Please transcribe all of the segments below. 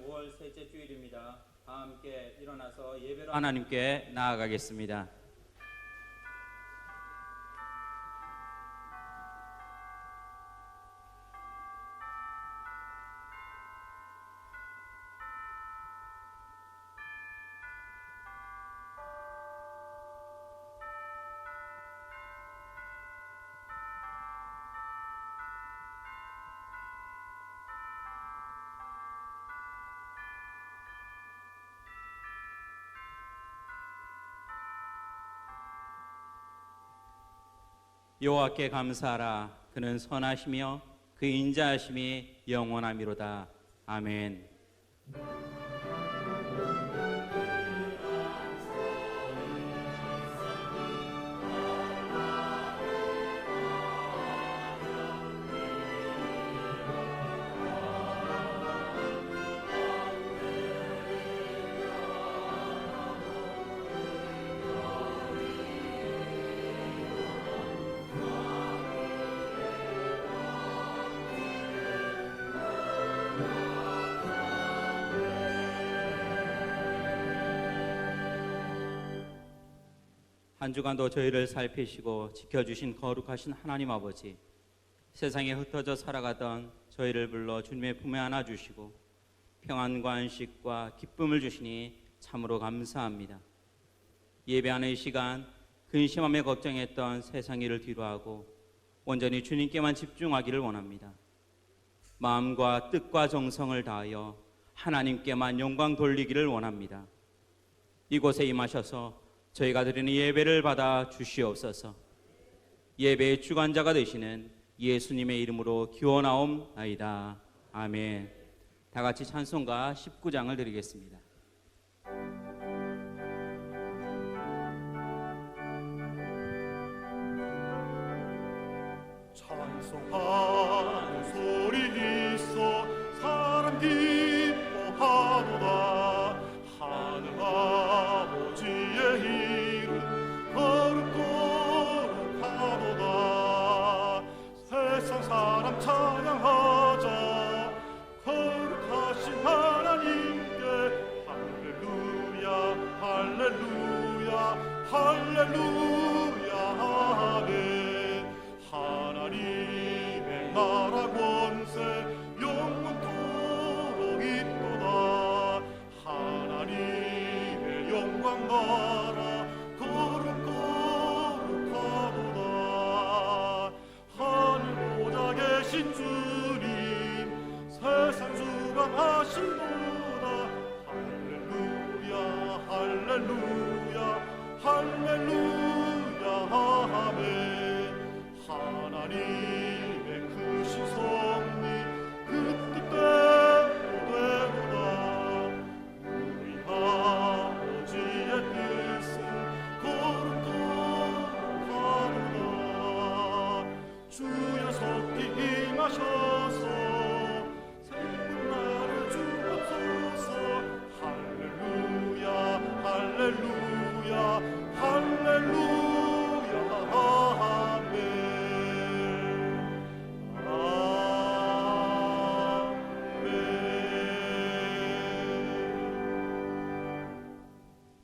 5월 셋째 주일입니다. 다 함께 일어나서 예배로 하나님께 나아가겠습니다. 여호와께 감사하라. 그는 선하시며 그 인자하심이 영원하미로다. 아멘. 한 주간도 저희를 살피시고 지켜주신 거룩하신 하나님 아버지, 세상에 흩어져 살아가던 저희를 불러 주님의 품에 안아주시고 평안과 안식과 기쁨을 주시니 참으로 감사합니다. 예배하는 이 시간 근심함에 걱정했던 세상 일을 뒤로하고 온전히 주님께만 집중하기를 원합니다. 마음과 뜻과 정성을 다하여 하나님께만 영광 돌리기를 원합니다. 이곳에 임하셔서 저희가 드리는 예배를 받아 주시옵소서. 예배의 주관자가 되시는 예수님의 이름으로 기원하옵나이다. 아멘. 다 같이 찬송가 19장을 드리겠습니다. 찬송하는 소리 있어 사람 기뻐하도다. 하늘 아버지의 이름 거룩거룩하도다. 세상 사람 찬양하자. 거룩하신 하나님께 할렐루야 할렐루야 할렐루야 아멘. 하나님의 나라 권세 영원토록 있도다. 하나님의 영광 나라 거룩거룩하도다. 하늘 보좌 계신 주님 세상 주관하신 도다. 할렐루야 할렐루야 할렐루야 아멘. 하나님의 크신 섭리 그 뜻대로 되도다. 우리 아버지의 뜻은 거룩거룩하도다. 주여 속히 임하셔서 생명나를 주옵소서. 할렐루야 할렐루야 할렐루야 아멘.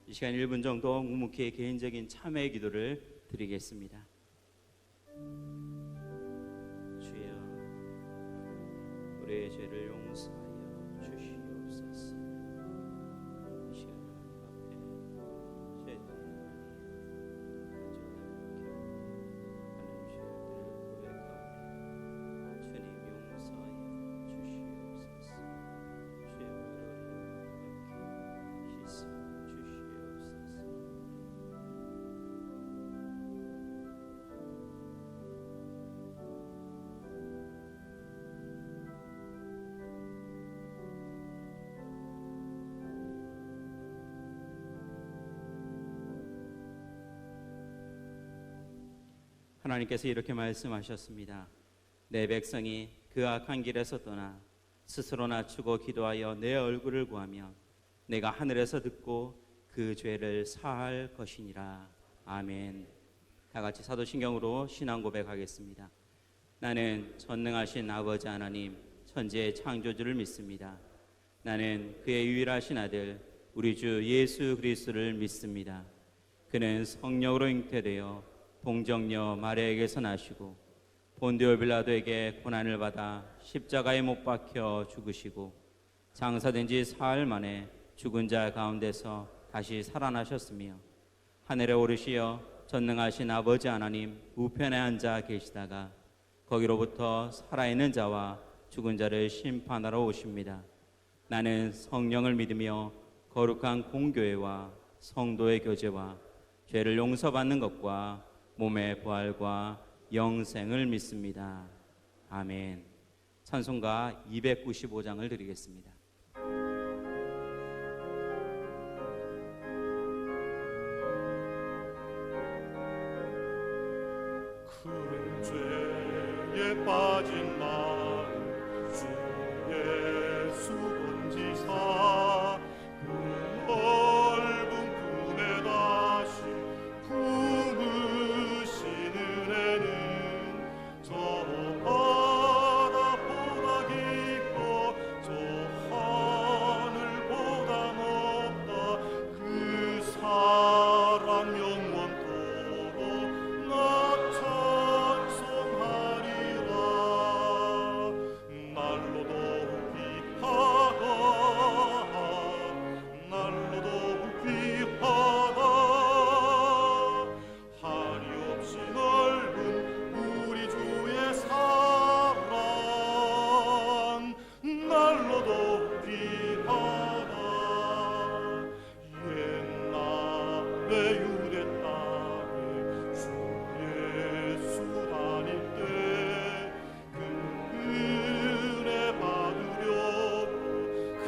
이 시간 1분 정도 묵묵히 개인적인 참회의 기도를 드리겠습니다. 주여, 우리의 죄를 용서하여 주시옵소서. 이 시간 하나님 앞에 죄 하나님께서 이렇게 말씀하셨습니다. 내 백성이 그 악한 길에서 떠나 스스로 낮추고 기도하여 내 얼굴을 구하면 내가 하늘에서 듣고 그 죄를 사할 것이니라. 아멘. 다 같이 사도신경으로 신앙 고백하겠습니다. 나는 전능하신 아버지 하나님 천지의 창조주를 믿습니다. 나는 그의 유일하신 아들 우리 주 예수 그리스도를 믿습니다. 그는 성령으로 잉태되어 동정녀 마리아에게서 나시고 본디오 빌라도에게 고난을 받아 십자가에 못 박혀 죽으시고 장사된 지 사흘 만에 죽은 자 가운데서 다시 살아나셨으며 하늘에 오르시어 전능하신 아버지 하나님 우편에 앉아 계시다가 거기로부터 살아있는 자와 죽은 자를 심판하러 오십니다. 나는 성령을 믿으며 거룩한 공교회와 성도의 교제와 죄를 용서받는 것과 몸의 부활과 영생을 믿습니다. 아멘. 찬송가 295장을 드리겠습니다. 큰 죄에 빠진 나를 주 예수 건지사 그 넓은 품에 다시 품으신 은혜는 저 바다보다 깊고 저 하늘보다 높다. 그 사랑 영원토록 나 찬송하리라. 날로 높이하다 날로 높이하다 한이 없이 넓은 우리 주의 사랑 날로 높이하다. 옛날에 유대 땅에 주 예수 다닐 때 그 은혜 받으려고 큰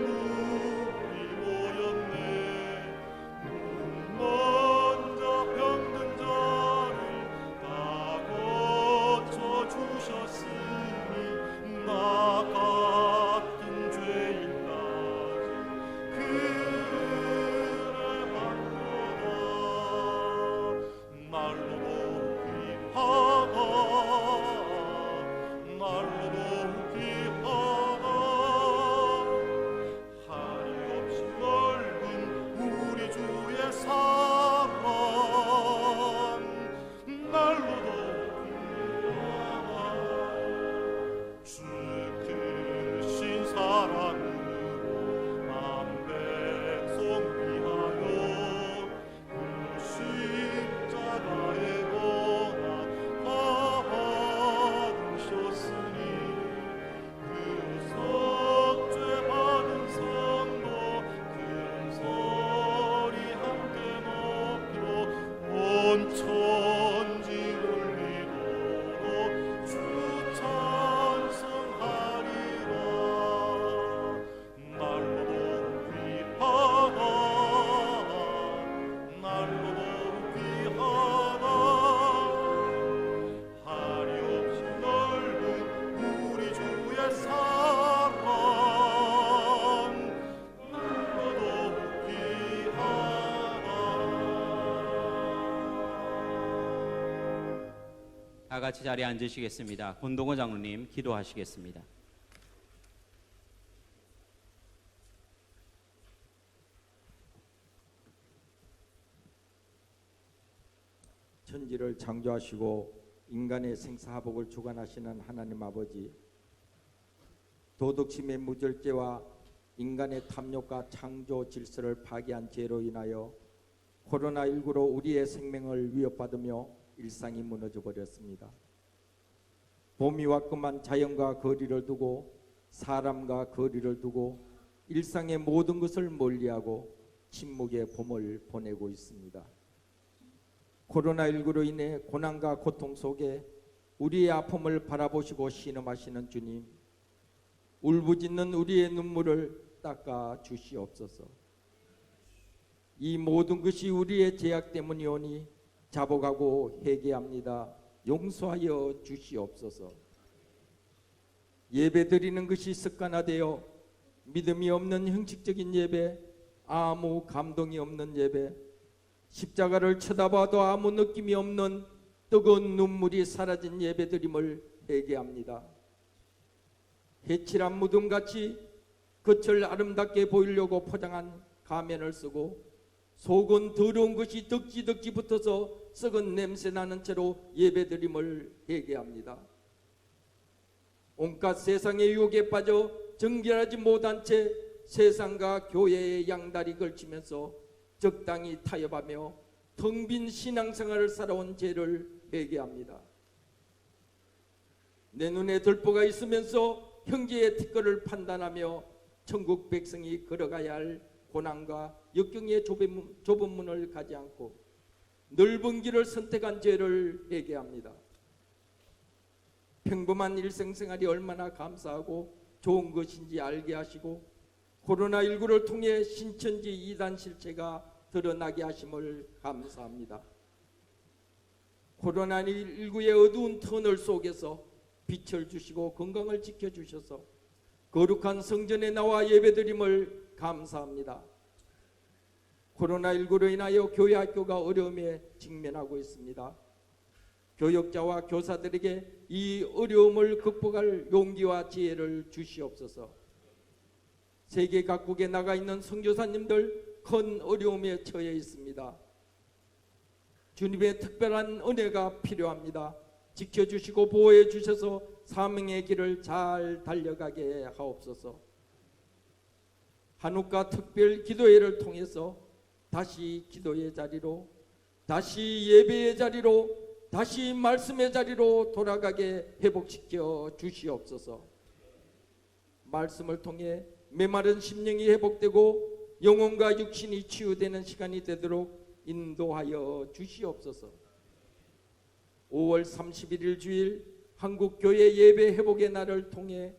무리 모였네. 눈 먼저 병든 자를 다 고쳐 주셨으니 나 같은 죄인까지 그 은혜 받도다. 날로 높이하다 날로 높이하다 한이 없이 넓은 우리 주의 사랑 날로 높이하다. 주 크신 사랑으로 만 백성 위하여 그 십자가의 고난 다 받으셨으니 그 속죄 받은 성도 큰 소리 함께 높이로 온 천지 울리도록 주 찬송하리라. 날로 높이하다 날로 높이하다 한이 없이 넓은 우리 주의 사랑 날로 높이하다. 다 같이 자리에 앉으시겠습니다. 권동원 장로님 기도하시겠습니다. 천지를 창조하시고 인간의 생사화복을 주관하시는 하나님 아버지, 도덕심의 무절제와 인간의 탐욕과 창조 질서를 파괴한 죄로 인하여 코로나19로 우리의 생명을 위협받으며 일상이 무너져 버렸습니다. 봄이 왔건만 자연과 거리를 두고 사람과 거리를 두고 일상의 모든 것을 멀리하고 침묵의 봄을 보내고 있습니다. 코로나19로 인해 고난과 고통 속에 우리의 아픔을 바라보시고 신음하시는 주님, 울부짖는 우리의 눈물을 닦아 주시옵소서. 이 모든 것이 우리의 죄악 때문이오니 자복하고 회개합니다. 용서하여 주시옵소서. 예배 드리는 것이 습관화되어 믿음이 없는 형식적인 예배, 아무 감동이 없는 예배, 십자가를 쳐다봐도 아무 느낌이 없는 뜨거운 눈물이 사라진 예배드림을 회개합니다. 해칠한 무덤같이 겉을 아름답게 보이려고 포장한 가면을 쓰고 속은 더러운 것이 덕지덕지 붙어서 썩은 냄새 나는 채로 예배드림을 회개합니다. 온갖 세상의 유혹에 빠져 정결하지 못한 채 세상과 교회의 양다리 걸치면서 적당히 타협하며 텅 빈 신앙생활을 살아온 죄를 회개합니다. 내 눈에 들보가 있으면서 형제의 티끌을 판단하며 천국 백성이 걸어가야 할 고난과 역경의 좁은 문을 가지 않고 넓은 길을 선택한 죄를 회개합니다. 평범한 일생생활이 얼마나 감사하고 좋은 것인지 알게 하시고 코로나19를 통해 신천지 이단 실체가 드러나게 하심을 감사합니다. 코로나19의 어두운 터널 속에서 빛을 주시고 건강을 지켜주셔서 거룩한 성전에 나와 예배드림을 감사합니다. 코로나19로 인하여 교회 학교가 어려움에 직면하고 있습니다. 교역자와 교사들에게 이 어려움을 극복할 용기와 지혜를 주시옵소서. 세계 각국에 나가 있는 선교사님들 큰 어려움에 처해 있습니다. 주님의 특별한 은혜가 필요합니다. 지켜주시고 보호해 주셔서 사명의 길을 잘 달려가게 하옵소서. 한옥과 특별 기도회를 통해서 다시 기도의 자리로, 다시 예배의 자리로, 다시 말씀의 자리로 돌아가게 회복시켜 주시옵소서. 말씀을 통해 메마른 심령이 회복되고 영혼과 육신이 치유되는 시간이 되도록 인도하여 주시옵소서. 5월 31일 주일 한국교회 예배 회복의 날을 통해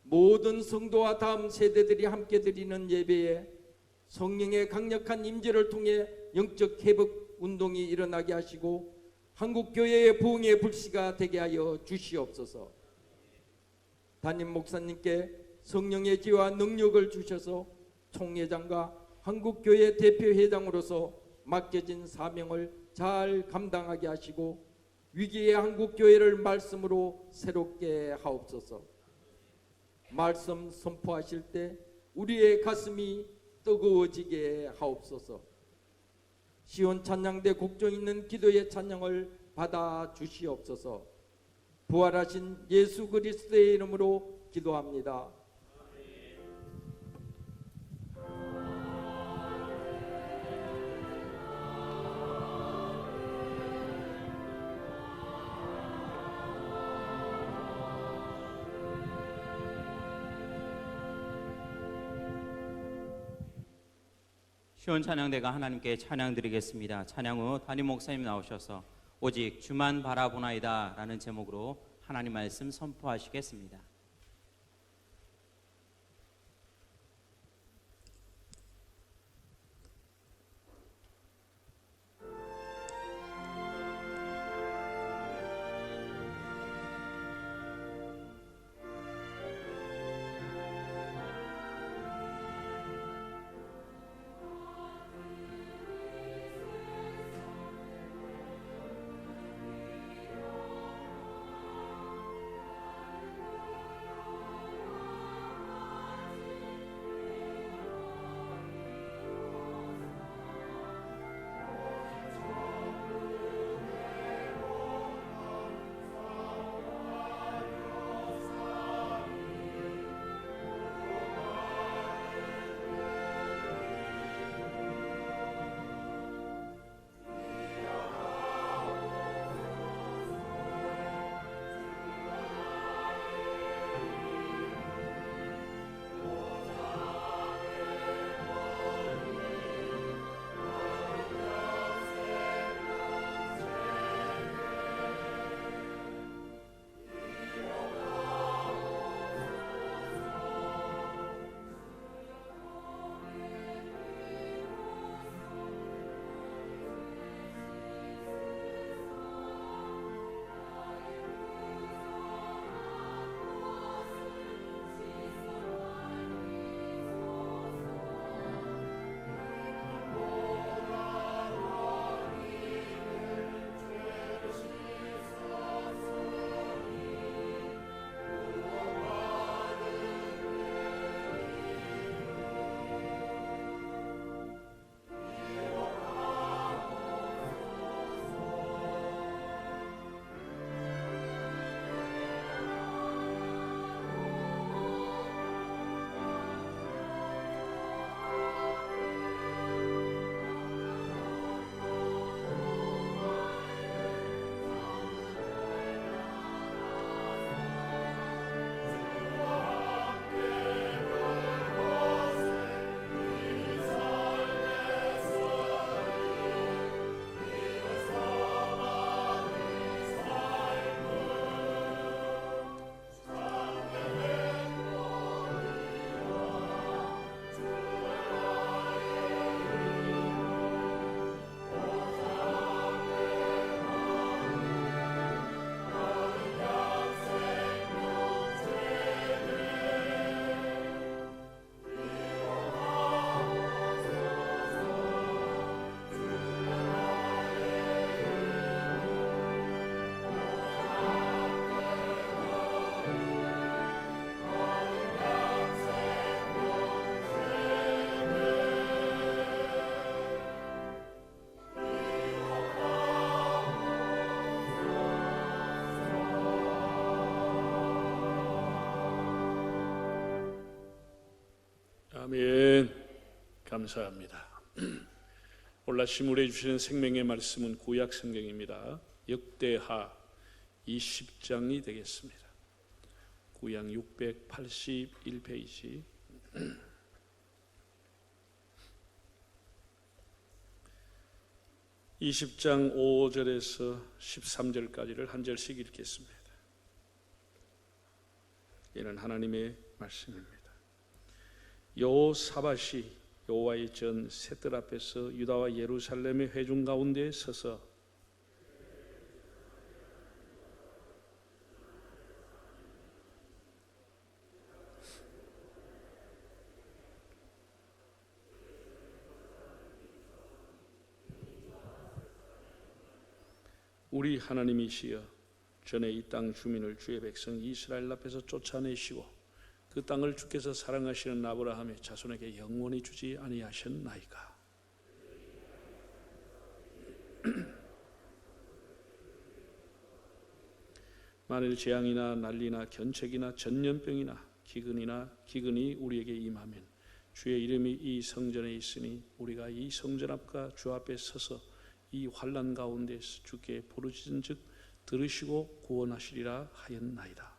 모든 성도와 다음 세대들이 함께 드리는 예배에 성령의 강력한 임재를 통해 영적 회복 운동이 일어나게 하시고 한국교회의 부흥의 불씨가 되게 하여 주시옵소서. 담임 목사님께 성령의 지혜와 능력을 주셔서 총회장과 한국교회 대표회장으로서 맡겨진 사명을 잘 감당하게 하시고 위기의 한국교회를 말씀으로 새롭게 하옵소서. 말씀 선포하실 때 우리의 가슴이 뜨거워지게 하옵소서. 시온 찬양대 곡종 있는 기도의 찬양을 받아 주시옵소서. 부활하신 예수 그리스도의 이름으로 기도합니다. 시온 찬양대가 하나님께 찬양 드리겠습니다. 찬양 후 담임 목사님 나오셔서 오직 주만 바라보나이다 라는 제목으로 하나님 말씀 선포하시겠습니다. 아멘. 감사합니다. 오늘 아침 우리에게 주시는 생명의 말씀은 구약 성경입니다. 역대하 20장이 되겠습니다. 구약 681페이지. 20장 5절에서 13절까지를 한 절씩 읽겠습니다. 이는 하나님의 말씀입니다. 여호사밧이 여호와의 전 셋들 앞에서 유다와 예루살렘의 회중 가운데 서서 우리 하나님이시여, 전에 이 땅 주민을 주의 백성 이스라엘 앞에서 쫓아내시고 그 땅을 주께서 사랑하시는 아브라함의 자손에게 영원히 주지 아니하셨나이까. 만일 재앙이나 난리나 견책이나 전염병이나 기근이 우리에게 임하면 주의 이름이 이 성전에 있으니 우리가 이 성전 앞과 주 앞에 서서 이 환난 가운데서 주께 부르짖은즉 들으시고 구원하시리라 하였나이다.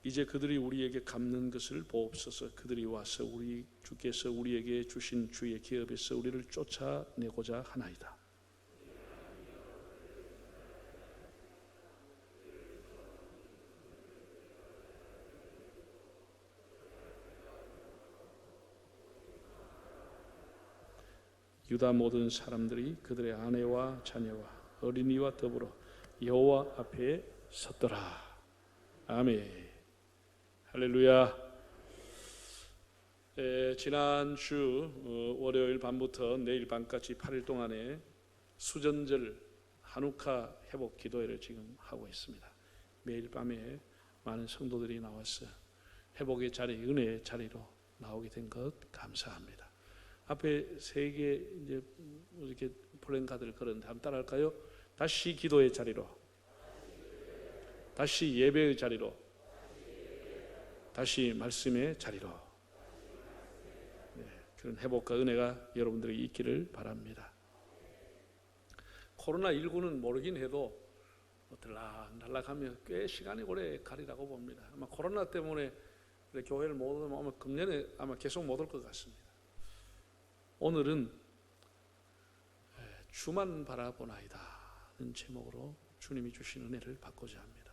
이제 그들이 우리에게 갚는 것을 보옵소서. 그들이 와서 우리 주께서 우리에게 주신 주의 기업에서 우리를 쫓아내고자 하나이다. 유다 모든 사람들이 그들의 아내와 자녀와 어린이와 더불어 여호와 앞에 섰더라. 아멘. 할렐루야. 지난주 월요일 밤부터 내일 밤까지 8일 동안에 수전절 한우카 회복 기도회를 지금 하고 있습니다. 매일 밤에 많은 성도들이 나와서 회복의 자리, 은혜의 자리로 나오게 된 것 감사합니다. 앞에 세 개 이제 이렇게 플랜카드를 걸었는데 한번 따라할까요? 다시 기도의 자리로, 다시 예배의 자리로, 다시 말씀의 자리로. 네, 그런 회복과 은혜가 여러분들에게 있기를 바랍니다. 코로나19는 모르긴 해도 들락날락하면 꽤 시간이 오래 가리라고 봅니다. 아마 코로나 때문에 교회를 못 오면 아마 금년에 아마 계속 못 올 것 같습니다. 오늘은 주만 바라보나이다는 제목으로 주님이 주신 은혜를 받고자 합니다.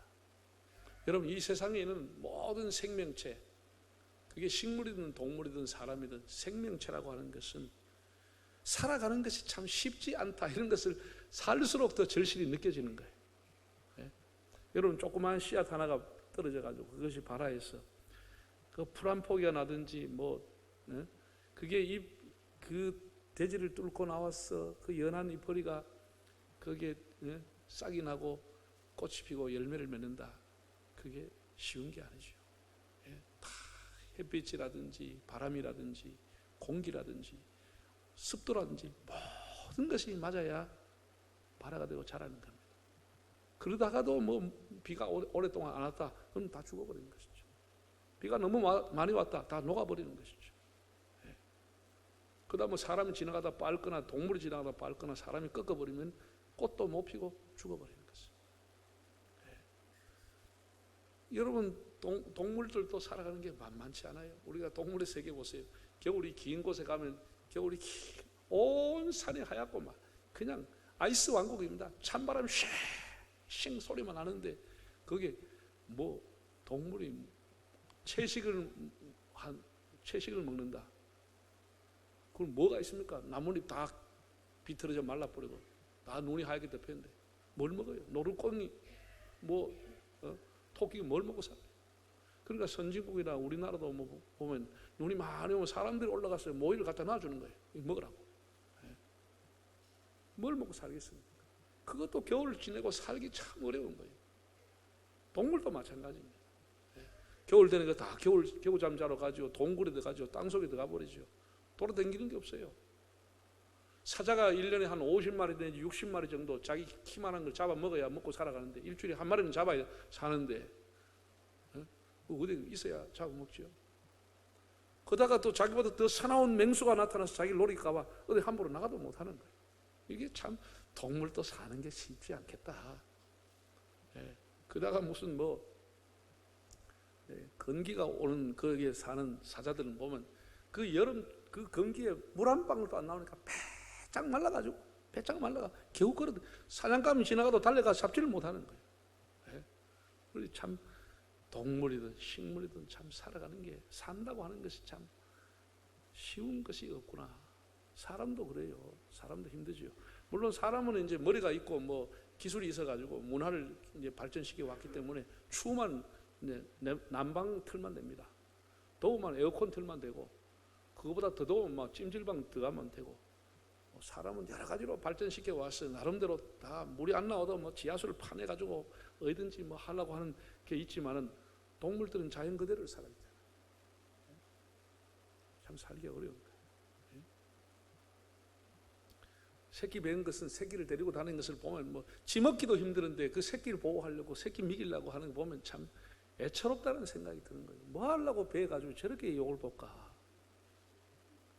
여러분, 이 세상에 있는 모든 생명체, 그게 식물이든 동물이든 사람이든 생명체라고 하는 것은 살아가는 것이 참 쉽지 않다, 이런 것을 살수록 더 절실히 느껴지는 거예요. 네? 여러분, 조그마한 씨앗 하나가 떨어져 가지고 그것이 발아해서 그 풀 한 포기가 나든지 네? 그게 그 대지를 뚫고 나와서 그 연한 잎뿌리가 거기에 싹이 나고 꽃이 피고 열매를 맺는다. 그게 쉬운 게 아니죠. 다 햇빛이라든지 바람이라든지 공기라든지 습도라든지 모든 것이 맞아야 발화가 되고 자라는 겁니다. 그러다가도 비가 오랫동안 안 왔다, 그럼 다 죽어버리는 것이죠. 비가 너무 많이 왔다, 다 녹아버리는 것이죠. 그다음 사람이 지나가다 빻거나 동물이 지나가다 빻거나 사람이 꺾어버리면 꽃도 못 피고 죽어버리는 것이죠. 여러분, 동물들도 살아가는 게 만만치 않아요. 우리가 동물의 세계 보세요. 겨울이 긴 곳에 가면 겨울이 온 산이 하얗고 막 그냥 아이스 왕국입니다. 찬바람이 쉥 소리만 나는데 그게 동물이 채식을 먹는다. 그럼 뭐가 있습니까? 나뭇잎 다 비틀어져 말라버리고 다 눈이 하얗게 덮였는데 뭘 먹어요? 노루꽁이 토끼가 뭘 먹고 살아요? 그러니까 선진국이나 우리나라도 보면 눈이 많이 오면 사람들이 올라가서 모이를 갖다 놔주는 거예요. 먹으라고. 뭘 먹고 살겠습니까? 그것도 겨울을 지내고 살기 참 어려운 거예요. 동물도 마찬가지입니다. 겨울 되는 거 다 겨울잠 자러 가지고 동굴에 들어가지고 땅속에 들어가 버리죠. 돌아다니는 게 없어요. 사자가 1년에 한 50마리 내지 60마리 정도 자기 키만한 걸 잡아 먹어야 먹고 살아가는데 일주일에 한 마리는 잡아야 사는데 어디 있어야 잡아먹죠. 그러다가 또 자기보다 더 사나운 맹수가 나타나서 자기를 노릴까 봐 어디 함부로 나가도 못하는 거예요. 이게 참 동물도 사는 게 쉽지 않겠다. 그러다가 무슨 건기가 오는 거기에 사는 사자들은 보면 그 여름 그 건기에 물 한 방울도 안 나오니까 배짱 말라가 겨우 걸어 사냥감이 지나가도 달려가 잡지를 못하는 거예요. 그래서 참 동물이든 식물이든 참 살아가는 게 산다고 하는 것이 참 쉬운 것이 없구나. 사람도 그래요. 사람도 힘들죠. 물론 사람은 이제 머리가 있고 기술이 있어가지고 문화를 이제 발전시켜 왔기 때문에 추우면 난방 틀만 됩니다. 더우면 에어컨 틀만 되고 그거보다 더 더우면 찜질방 들어가면 되고 사람은 여러 가지로 발전시켜 왔어요. 나름대로 다 물이 안 나와도 지하수를 파내가지고 어디든지 하려고 하는 게 있지만은 동물들은 자연 그대로를 살아야 돼요. 참 살기 어려운 거예요. 새끼 맺은 것은 새끼를 데리고 다니는 것을 보면 지 먹기도 힘드는데 그 새끼를 보호하려고 새끼 먹이려고 하는 거 보면 참 애처롭다는 생각이 드는 거예요. 뭐 하려고 배에 가지고 저렇게 욕을 볼까?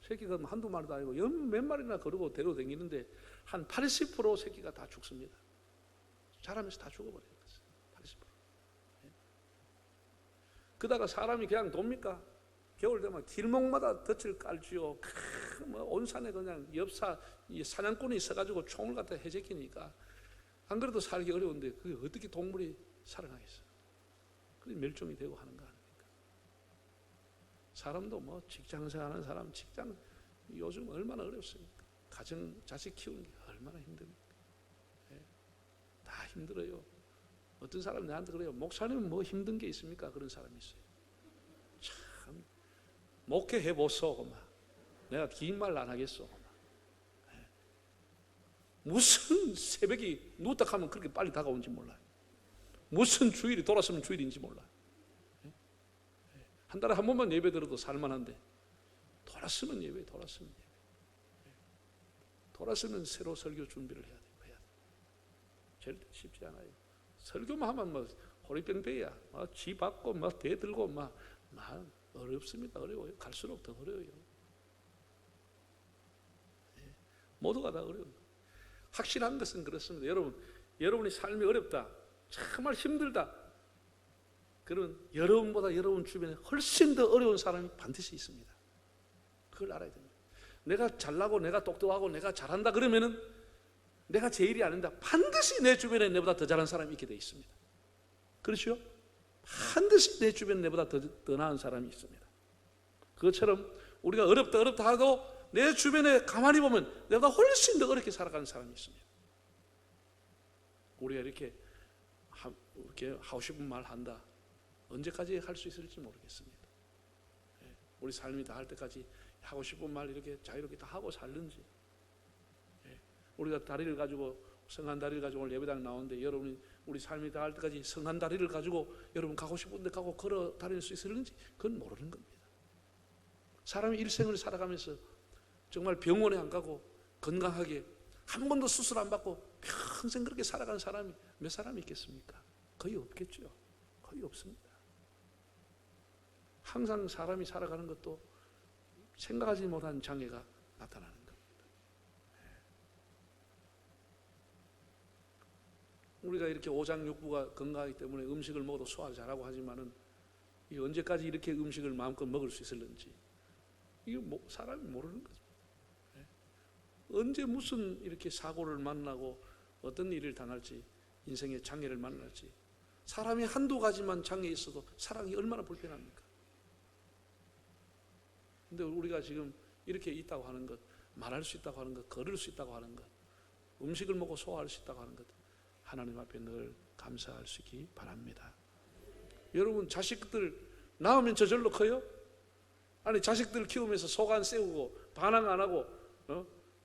새끼가 한두 마리도 아니고 몇 마리나 거르고 데리고 다니는데 한 80% 새끼가 다 죽습니다. 자라면서 다 죽어버리는 거죠. 80%. 그러다가 사람이 그냥 돕니까? 겨울 되면 길목마다 덫을 깔지요. 온 산에 그냥 엽사 사냥꾼이 있어가지고 총을 갖다 해제키니까 안 그래도 살기 어려운데 그게 어떻게 동물이 살아나겠어요? 그래서 멸종이 되고 하는 거 아닙니까? 사람도 직장생활하는 사람 직장 요즘 얼마나 어렵습니까? 가정 자식 키우는 게 얼마나 힘듭니까? 다 힘들어요. 어떤 사람이 나한테 그래요. 목사님은 뭐 힘든 게 있습니까? 그런 사람이 있어요. 참 목회해 보소. 내가 긴 말 안 하겠소. 무슨 새벽이 누웠다 하면 그렇게 빨리 다가오는지 몰라요. 무슨 주일이 돌았으면 주일인지 몰라요. 한 달에 한 번만 예배 들어도 살만한데 돌았으면 예배, 돌았으면 새로 설교 준비를 해야 돼요. 절대 쉽지 않아요. 설교만 하면 호리병배야, 지 받고 대 들고 어렵습니다. 어려워요. 갈수록 더 어려워요. 모두가 다 어려워요. 확실한 것은 그렇습니다. 여러분이 삶이 어렵다, 정말 힘들다. 그러면 여러분보다 여러분 주변에 훨씬 더 어려운 사람이 반드시 있습니다. 그걸 알아야 됩니다. 내가 잘나고 내가 똑똑하고 내가 잘한다 그러면은 내가 제일이 아닌다. 반드시 내 주변에 내보다 더 잘한 사람이 있게 돼 있습니다. 그렇죠? 반드시 내 주변에 내보다 더 나은 사람이 있습니다. 그것처럼 우리가 어렵다 하고 내 주변에 가만히 보면 내가 훨씬 더 어렵게 살아가는 사람이 있습니다. 우리가 이렇게 하고 싶은 말 한다. 언제까지 할 수 있을지 모르겠습니다. 우리 삶이 다 할 때까지 하고 싶은 말 이렇게 자유롭게 다 하고 살는지. 우리가 다리를 가지고 성한 다리를 가지고 오늘 예배당 나오는데 여러분이 우리 삶이 다 할 때까지 성한 다리를 가지고 여러분 가고 싶은 데 가고 걸어 다닐 수 있을는지 그건 모르는 겁니다. 사람이 일생을 살아가면서 정말 병원에 안 가고 건강하게 한 번도 수술 안 받고 평생 그렇게 살아가는 사람이 몇 사람이 있겠습니까? 거의 없겠죠. 거의 없습니다. 항상 사람이 살아가는 것도 생각하지 못한 장애가 나타나는 겁니다. 우리가 이렇게 오장육부가 건강하기 때문에 음식을 먹어도 소화를 잘하고 하지만은 언제까지 이렇게 음식을 마음껏 먹을 수 있을는지 이게 사람이 모르는 거죠. 언제 무슨 이렇게 사고를 만나고 어떤 일을 당할지, 인생의 장애를 만날지. 사람이 한두 가지만 장애 있어도 사랑이 얼마나 불편합니까? 근데 우리가 지금 이렇게 있다고 하는 것, 말할 수 있다고 하는 것, 걸을 수 있다고 하는 것, 음식을 먹고 소화할 수 있다고 하는 것, 하나님 앞에 늘 감사할 수 있기 바랍니다. 여러분 자식들 낳으면 저절로 커요? 아니 자식들 키우면서 속 안 세우고 반항 안 하고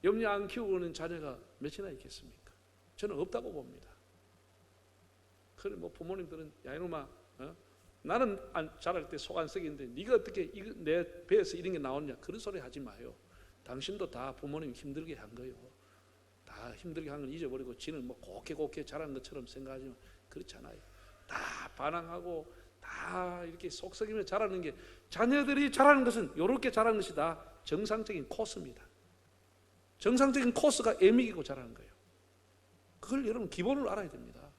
염려 안 키우고는 자녀가 몇이나 있겠습니까? 저는 없다고 봅니다. 그래 부모님들은 야 이놈아 나는 자랄 때 속 안 썩이는데 네가 어떻게 내 배에서 이런 게 나오느냐, 그런 소리 하지 마요. 당신도 다 부모님 힘들게 한 거예요. 다 힘들게 한 건 잊어버리고 지는 뭐 곱게 자란 것처럼 생각하지만 그렇잖아요. 다 반항하고 다 이렇게 속 썩이며 자라는 게, 자녀들이 자라는 것은 이렇게 자라는 것이 다 정상적인 코스입니다. 정상적인 코스가 애미기고 자라는 거예요. 그걸 여러분 기본으로 알아야 됩니다.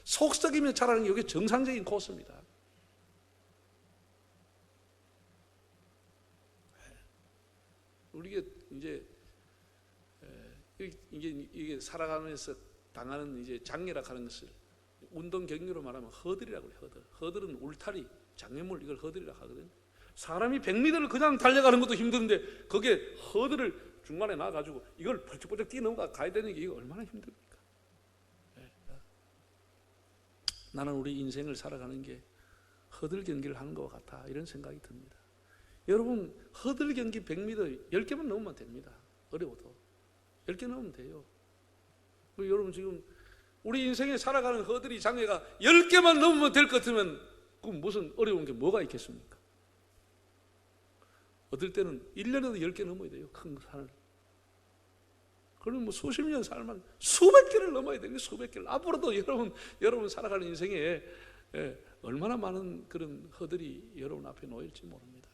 속 썩이며 자라는 게 이게 정상적인 코스입니다. 우리가 이제 이게 살아가면서 당하는 이제 장애라 하는 것을 운동 경기로 말하면 허들이라고 해요. 허들은 울타리, 장애물, 이걸 허들이라고 하거든요. 사람이 100m를 그냥 달려가는 것도 힘든데 거기에 허들을 중간에 놔가지고 이걸 벌쩍벌쩍 뛰어넘어가 가야 되는 게 이거 얼마나 힘듭니까? 나는 우리 인생을 살아가는 게 허들 경기를 하는 것 같아, 이런 생각이 듭니다. 여러분, 허들 경기 100m 10개만 넘으면 됩니다. 어려워도 10개 넘으면 돼요. 여러분, 지금 우리 인생에 살아가는 허들이, 장애가 10개만 넘으면 될 것 같으면 그 무슨 어려운 게 뭐가 있겠습니까? 어떨 때는 1년에도 10개 넘어야 돼요. 큰 산을. 그러면 뭐 수십 년 살면 수백 개를 넘어야 돼요. 수백 개를. 앞으로도 여러분 살아가는 인생에 얼마나 많은 그런 허들이 여러분 앞에 놓일지 모릅니다.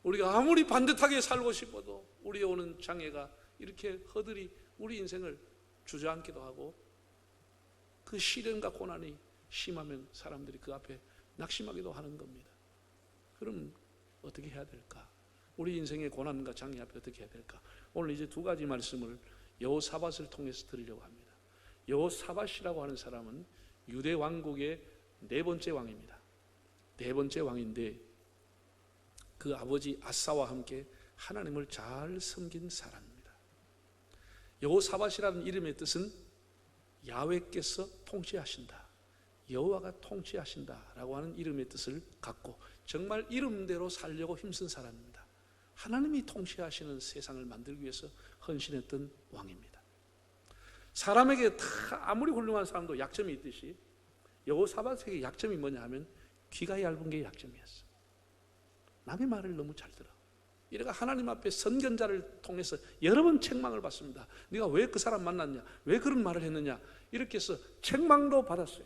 우리가 아무리 반듯하게 살고 싶어도 우리에 오는 장애가 이렇게 허들이 우리 인생을 주저앉기도 하고, 그 시련과 고난이 심하면 사람들이 그 앞에 낙심하기도 하는 겁니다. 그럼 어떻게 해야 될까? 우리 인생의 고난과 장애 앞에 어떻게 해야 될까? 오늘 이제 두 가지 말씀을 여호사밧을 통해서 드리려고 합니다. 여호사밧이라고 하는 사람은 유대 왕국의 네 번째 왕입니다. 네 번째 왕인데 그 아버지 아사와 함께 하나님을 잘 섬긴 사람입니다. 여호사밧이라는 이름의 뜻은 야훼께서 통치하신다, 여호와가 통치하신다라고 하는 이름의 뜻을 갖고 정말 이름대로 살려고 힘쓴 사람입니다. 하나님이 통치하시는 세상을 만들기 위해서 헌신했던 왕입니다. 사람에게 다 아무리 훌륭한 사람도 약점이 있듯이 여호사밧에게 약점이 뭐냐 하면 귀가 얇은 게 약점이었어. 남의 말을 너무 잘 들어. 이래가 하나님 앞에 선견자를 통해서 여러 번 책망을 받습니다. 네가 왜 그 사람 만났냐, 왜 그런 말을 했느냐, 이렇게 해서 책망도 받았어요.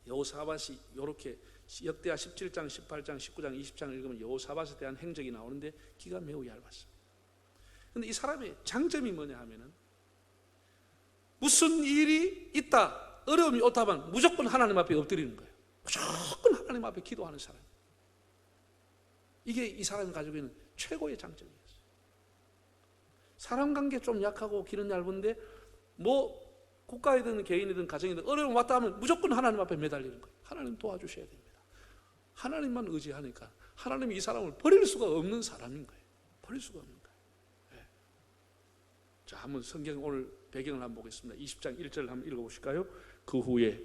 여호사밧이 이렇게 역대하 17장, 18장, 19장, 20장을 읽으면 여호사밧에 대한 행적이 나오는데 귀가 매우 얇았습니다. 그런데 이 사람의 장점이 뭐냐 하면은 무슨 일이 있다, 어려움이 오다 하면 무조건 하나님 앞에 엎드리는 거예요. 무조건 하나님 앞에 기도하는 사람. 이게 이 사람이 가지고 있는 최고의 장점이었어요. 사람 관계 좀 약하고 길은 얇은데 뭐 국가이든 개인이든 가정이든 어려움 왔다 하면 무조건 하나님 앞에 매달리는 거예요. 하나님 도와주셔야 됩니다. 하나님만 의지하니까 하나님이 이 사람을 버릴 수가 없는 사람인 거예요. 버릴 수가 없는 거예요. 네. 자, 한번 성경 오늘 배경을 한번 보겠습니다. 20장 1절을 한번 읽어보실까요? 그 후에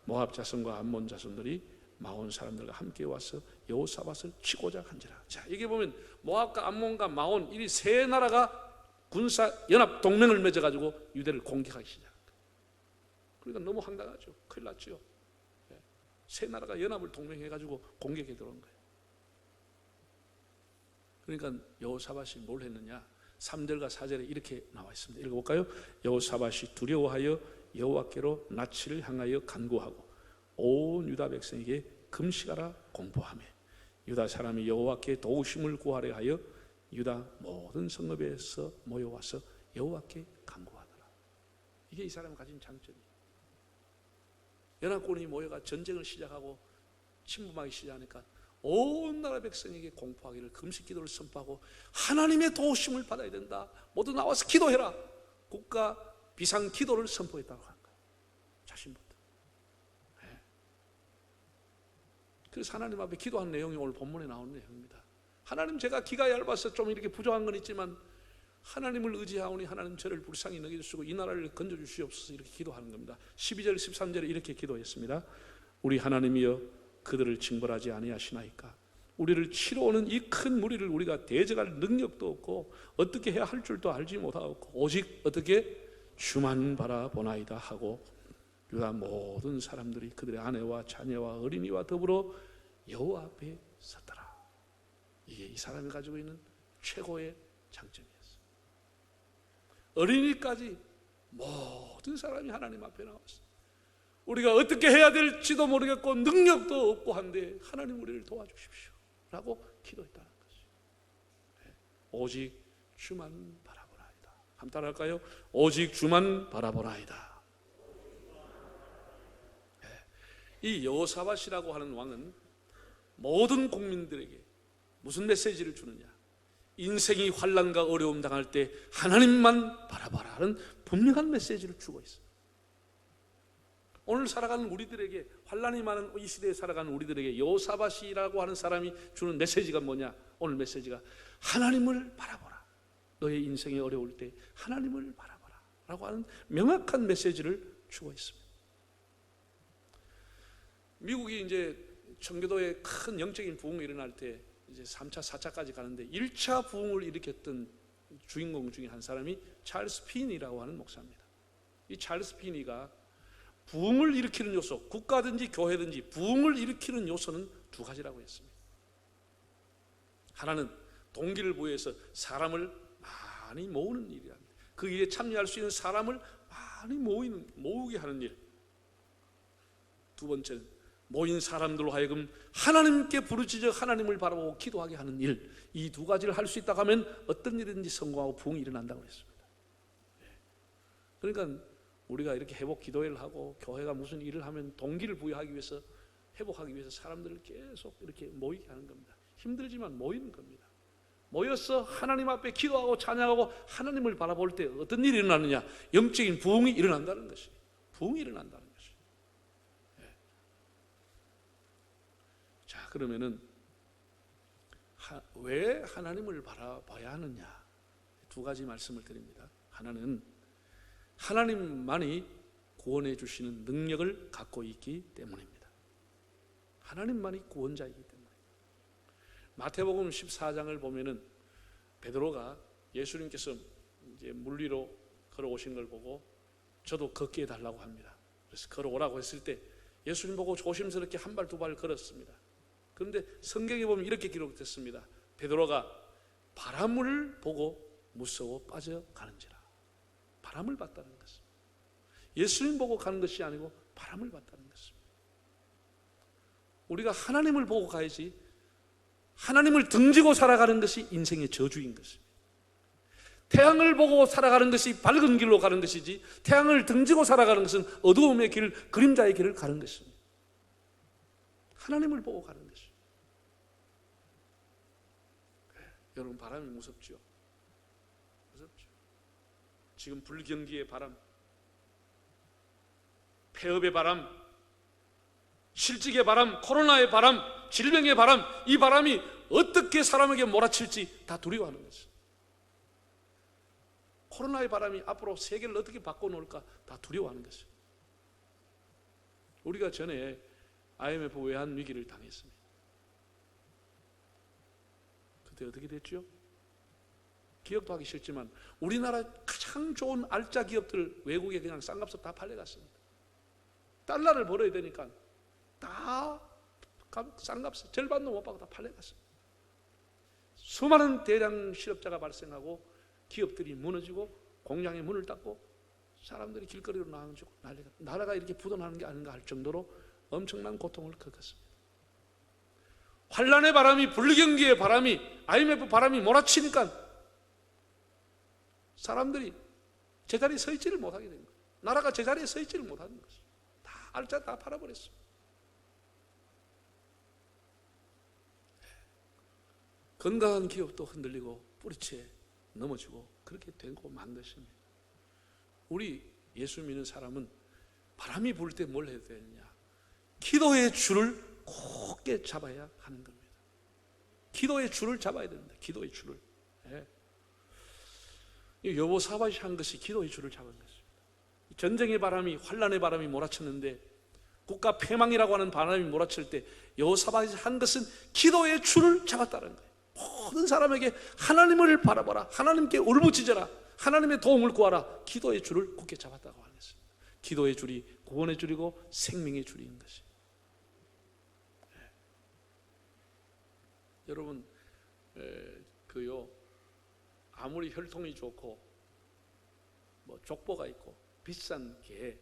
모압 자손과 암몬 자손들이 마온 사람들과 함께 와서 여호사밧을 치고자 한지라. 자, 여기 보면 모압과 암몬과 마온, 이 세 나라가 군사 연합 동맹을 맺어가지고 유대를 공격하기 시작합니다. 그러니까 너무 황당하죠. 큰일 났죠. 세 나라가 연합을 동맹해가지고 공격에 들어온 거예요. 그러니까 여호사밧이 뭘 했느냐? 3절과 4절에 이렇게 나와 있습니다. 읽어볼까요? 여호사밧이 두려워하여 여호와께로 낯을 향하여 간구하고 온 유다 백성에게 금식하라 공포하며 유다 사람이 여호와께 도우심을 구하려 하여 유다 모든 성읍에서 모여와서 여호와께 간구하더라. 이게 이 사람이 가진 장점이에요. 연합군이 모여가 전쟁을 시작하고 침범하기 시작하니까 온 나라 백성에게 공포하기를, 금식 기도를 선포하고 하나님의 도우심을 받아야 된다, 모두 나와서 기도해라, 국가 비상 기도를 선포했다고 한 거예요. 자신부터. 네. 그래서 하나님 앞에 기도한 내용이 오늘 본문에 나오는 내용입니다. 하나님, 제가 귀가 얇아서 좀 이렇게 부족한 건 있지만 하나님을 의지하오니 하나님 저를 불쌍히 여겨주시고 이 나라를 건져주시옵소서, 이렇게 기도하는 겁니다. 12절 13절에 이렇게 기도했습니다. 우리 하나님이여 그들을 징벌하지 아니하시나이까. 우리를 치러 오는 이 큰 무리를 우리가 대적할 능력도 없고 어떻게 해야 할 줄도 알지 못하고 오직 어떻게 주만 바라보나이다 하고 유다 모든 사람들이 그들의 아내와 자녀와 어린이와 더불어 여호와 앞에 섰더라. 이게 이 사람이 가지고 있는 최고의 장점이었어요. 어린이까지 모든 사람이 하나님 앞에 나왔어요. 우리가 어떻게 해야 될지도 모르겠고 능력도 없고 한데 하나님 우리를 도와주십시오 라고 기도했다는 것이죠. 오직 주만 바라보나이다. 한번 따라할까요? 오직 주만 바라보나이다. 이 여호사밧이라고 하는 왕은 모든 국민들에게 무슨 메시지를 주느냐? 인생이 환난과 어려움 당할 때 하나님만 바라봐라는 분명한 메시지를 주고 있습니다. 오늘 살아가는 우리들에게, 환난이 많은 이 시대에 살아가는 우리들에게 여호사밧이라고 하는 사람이 주는 메시지가 뭐냐? 오늘 메시지가 하나님을 바라보라. 너의 인생이 어려울 때 하나님을 바라보라 라고 하는 명확한 메시지를 주고 있습니다. 미국이 이제 청교도에 큰 영적인 부흥이 일어날 때 이제 3차, 4차까지 가는데 1차 부흥을 일으켰던 주인공 중에 한 사람이 찰스 피니라고 하는 목사입니다. 이 찰스 피니가 부흥을 일으키는 요소, 국가든지 교회든지 부흥을 일으키는 요소는 두 가지라고 했습니다. 하나는 동기를 부여해서 사람을 많이 모으는 일이랍니다. 그 일에 참여할 수 있는 사람을 많이 모으게 하는 일. 두 번째는 모인 사람들로 하여금 하나님께 부르짖어 하나님을 바라보고 기도하게 하는 일. 이 두 가지를 할 수 있다고 하면 어떤 일이든지 성공하고 부흥이 일어난다고 했습니다. 그러니까 우리가 이렇게 회복 기도회를 하고 교회가 무슨 일을 하면 동기를 부여하기 위해서, 회복하기 위해서 사람들을 계속 이렇게 모이게 하는 겁니다. 힘들지만 모이는 겁니다. 모여서 하나님 앞에 기도하고 찬양하고 하나님을 바라볼 때 어떤 일이 일어나느냐? 영적인 부흥이 일어난다는 것이, 부흥이 일어난다는 것이. 자, 그러면은 왜 하나님을 바라봐야 하느냐? 두 가지 말씀을 드립니다. 하나는 하나님만이 구원해 주시는 능력을 갖고 있기 때문입니다. 하나님만이 구원자이기 때문에. 마태복음 14장을 보면은 베드로가 예수님께서 이제 물 위로 걸어오신 걸 보고 저도 걷게 해달라고 합니다. 그래서 걸어오라고 했을 때 예수님 보고 조심스럽게 한 발 두 발 걸었습니다. 그런데 성경에 보면 이렇게 기록됐습니다. 베드로가 바람을 보고 무서워 빠져가는지라. 바람을 봤다는 것입니다. 예수님 보고 가는 것이 아니고 바람을 봤다는 것입니다. 우리가 하나님을 보고 가야지, 하나님을 등지고 살아가는 것이 인생의 저주인 것입니다. 태양을 보고 살아가는 것이 밝은 길로 가는 것이지, 태양을 등지고 살아가는 것은 어두움의 길, 그림자의 길을 가는 것입니다. 하나님을 보고 가는 것입니다. 여러분, 바람이 무섭죠? 무섭죠? 지금 불경기의 바람, 폐업의 바람, 실직의 바람, 코로나의 바람, 질병의 바람, 이 바람이 어떻게 사람에게 몰아칠지 다 두려워하는 것이죠. 코로나의 바람이 앞으로 세계를 어떻게 바꿔놓을까 다 두려워하는 것이죠. 우리가 전에 IMF 외환 위기를 당했습니다. 그때 어떻게 됐죠? 기억도 하기 싫지만 우리나라 가장 좋은 알짜 기업들 외국에 그냥 싼값으로 다 팔려갔습니다. 달러를 벌어야 되니까 다 싼값에 절반도 못 받고 다 팔려갔습니다. 수많은 대량 실업자가 발생하고 기업들이 무너지고 공장의 문을 닫고 사람들이 길거리로 나가지고 난리가, 나라가 이렇게 부도나는 게 아닌가 할 정도로 엄청난 고통을 겪었습니다. 환란의 바람이, 불경기의 바람이, IMF 바람이 몰아치니까 사람들이 제자리에 서 있지를 못하게 된 거예요. 나라가 제자리에 서 있지를 못하는 것이죠. 다 알짜 다 팔아버렸습니다. 건강한 기업도 흔들리고 뿌리채 넘어지고 그렇게 되고 만 것입니다. 우리 예수 믿는 사람은 바람이 불 때 뭘 해야 되느냐? 기도의 줄을 굳게 잡아야 하는 겁니다. 기도의 줄을 잡아야 됩니다. 기도의 줄을. 여호사밧이 한 것이 기도의 줄을 잡은 것입니다. 전쟁의 바람이, 환란의 바람이 몰아쳤는데, 국가 패망이라고 하는 바람이 몰아칠 때 여호사밧이 한 것은 기도의 줄을 잡았다는 거예요. 모든 사람에게 하나님을 바라봐라, 하나님께 울부짖어라, 하나님의 도움을 구하라. 기도의 줄을 굳게 잡았다고 하겠습니다. 기도의 줄이 구원의 줄이고 생명의 줄인 것이. 여러분, 아무리 혈통이 좋고 뭐 족보가 있고 비싼 개,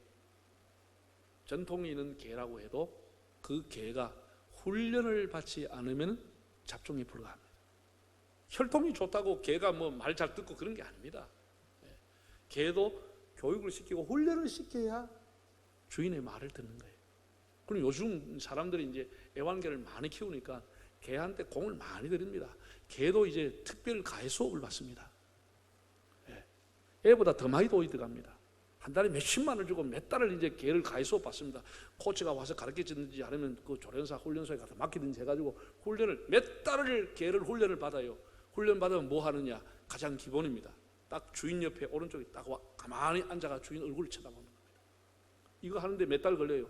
전통이 있는 개라고 해도 그 개가 훈련을 받지 않으면 잡종에 불과합니다. 혈통이 좋다고 개가 뭐 말 잘 듣고 그런 게 아닙니다. 개도 교육을 시키고 훈련을 시켜야 주인의 말을 듣는 거예요. 그럼 요즘 사람들이 이제 애완개를 많이 키우니까 개한테 공을 많이 들입니다. 개도 이제 특별 가해 수업을 받습니다. 애보다 더 많이 돈이 들어갑니다. 한 달에 몇십만을 주고 몇 달을 이제 개를 가해 수업 받습니다. 코치가 와서 가르쳐주든지 아니면 그 조련사 훈련소에 가서 맡기든지 해가지고 훈련을 몇 달을 개를 훈련을 받아요. 훈련 받으면 뭐 하느냐? 가장 기본입니다. 딱 주인 옆에 오른쪽에 딱 가만히 앉아가 주인 얼굴을 쳐다보는 겁니다. 이거 하는데 몇 달 걸려요.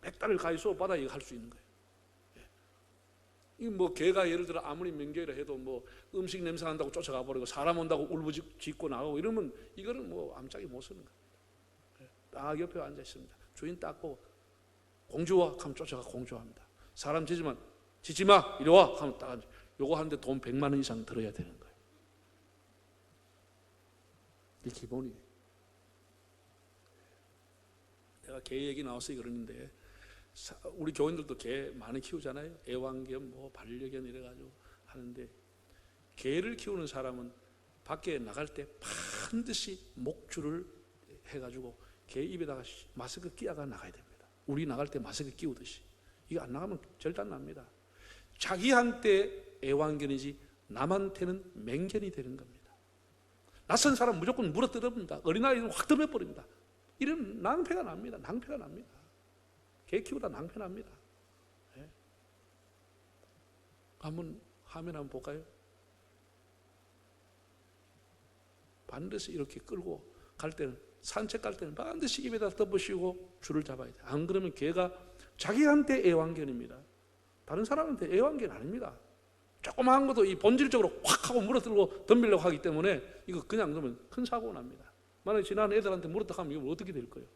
몇 달을 가해 수업 받아 이거 할 수 있는 거예요. 이 뭐 개가 예를 들어 아무리 명계라 해도 뭐 음식 냄새 난다고 쫓아가 버리고 사람 온다고 울부짖고 나가고 이러면 이거는 뭐 암짝이 못 쓰는 거예요. 딱 옆에 앉아 있습니다. 주인 딱 보고 공주와 하면 쫓아가 공주합니다. 사람 짖으면 짖지 마 이리 와 하면 딱 앉아. 요거 하는데 돈 100만 원 이상 들어야 되는 거예요. 이게 기본이에요. 내가 개 얘기 나와서 그러는데 우리 교인들도 개 많이 키우잖아요. 애완견, 뭐 반려견 이래가지고 하는데 개를 키우는 사람은 밖에 나갈 때 반드시 목줄을 해가지고 개 입에다가 마스크 끼워가 나가야 됩니다. 우리 나갈 때 마스크 끼우듯이. 이거 안 나가면 절단 납니다. 자기한테 애완견이지 남한테는 맹견이 되는 겁니다. 낯선 사람 무조건 물어뜯어버립니다. 어린아이는 확 덤벼버립니다. 이런 낭패가 납니다. 낭패가 납니다. 개 키우다 낭패 납니다. 네. 한번 화면 한번 볼까요? 반드시 이렇게 끌고 갈 때는 산책 갈 때는 반드시 입에다 덮으시고 줄을 잡아야 돼요. 안 그러면 개가 자기한테 애완견입니다. 다른 사람한테 애완견 아닙니다. 조그마한 것도 이 본질적으로 확 하고 물어들고 덤비려고 하기 때문에 이거 그냥 그러면 큰 사고가 납니다. 만약에 지난 애들한테 물었다 하면 이거 어떻게 될 거예요?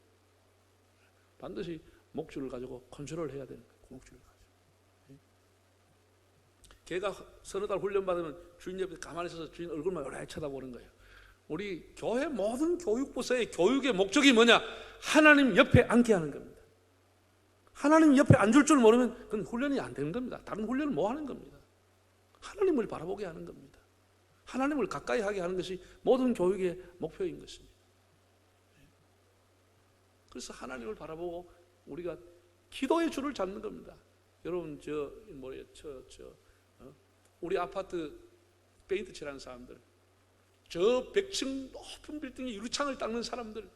반드시 목줄을 가지고 컨트롤 해야 되는 거예요. 목줄을 가지고. 개가 서너 달 훈련 받으면 주인 옆에 가만히 있어서 주인 얼굴만 오래 쳐다보는 거예요. 우리 교회 모든 교육부서의 교육의 목적이 뭐냐? 하나님 옆에 앉게 하는 겁니다. 하나님 옆에 앉을 줄 모르면 그건 훈련이 안 되는 겁니다. 다른 훈련은 뭐 하는 겁니다. 하나님을 바라보게 하는 겁니다. 하나님을 가까이 하게 하는 것이 모든 교육의 목표인 것입니다. 그래서 하나님을 바라보고 우리가 기도의 줄을 잡는 겁니다. 여러분 우리 아파트 페인트 칠하는 사람들, 저 100층 높은 빌딩에 유리창을 닦는 사람들,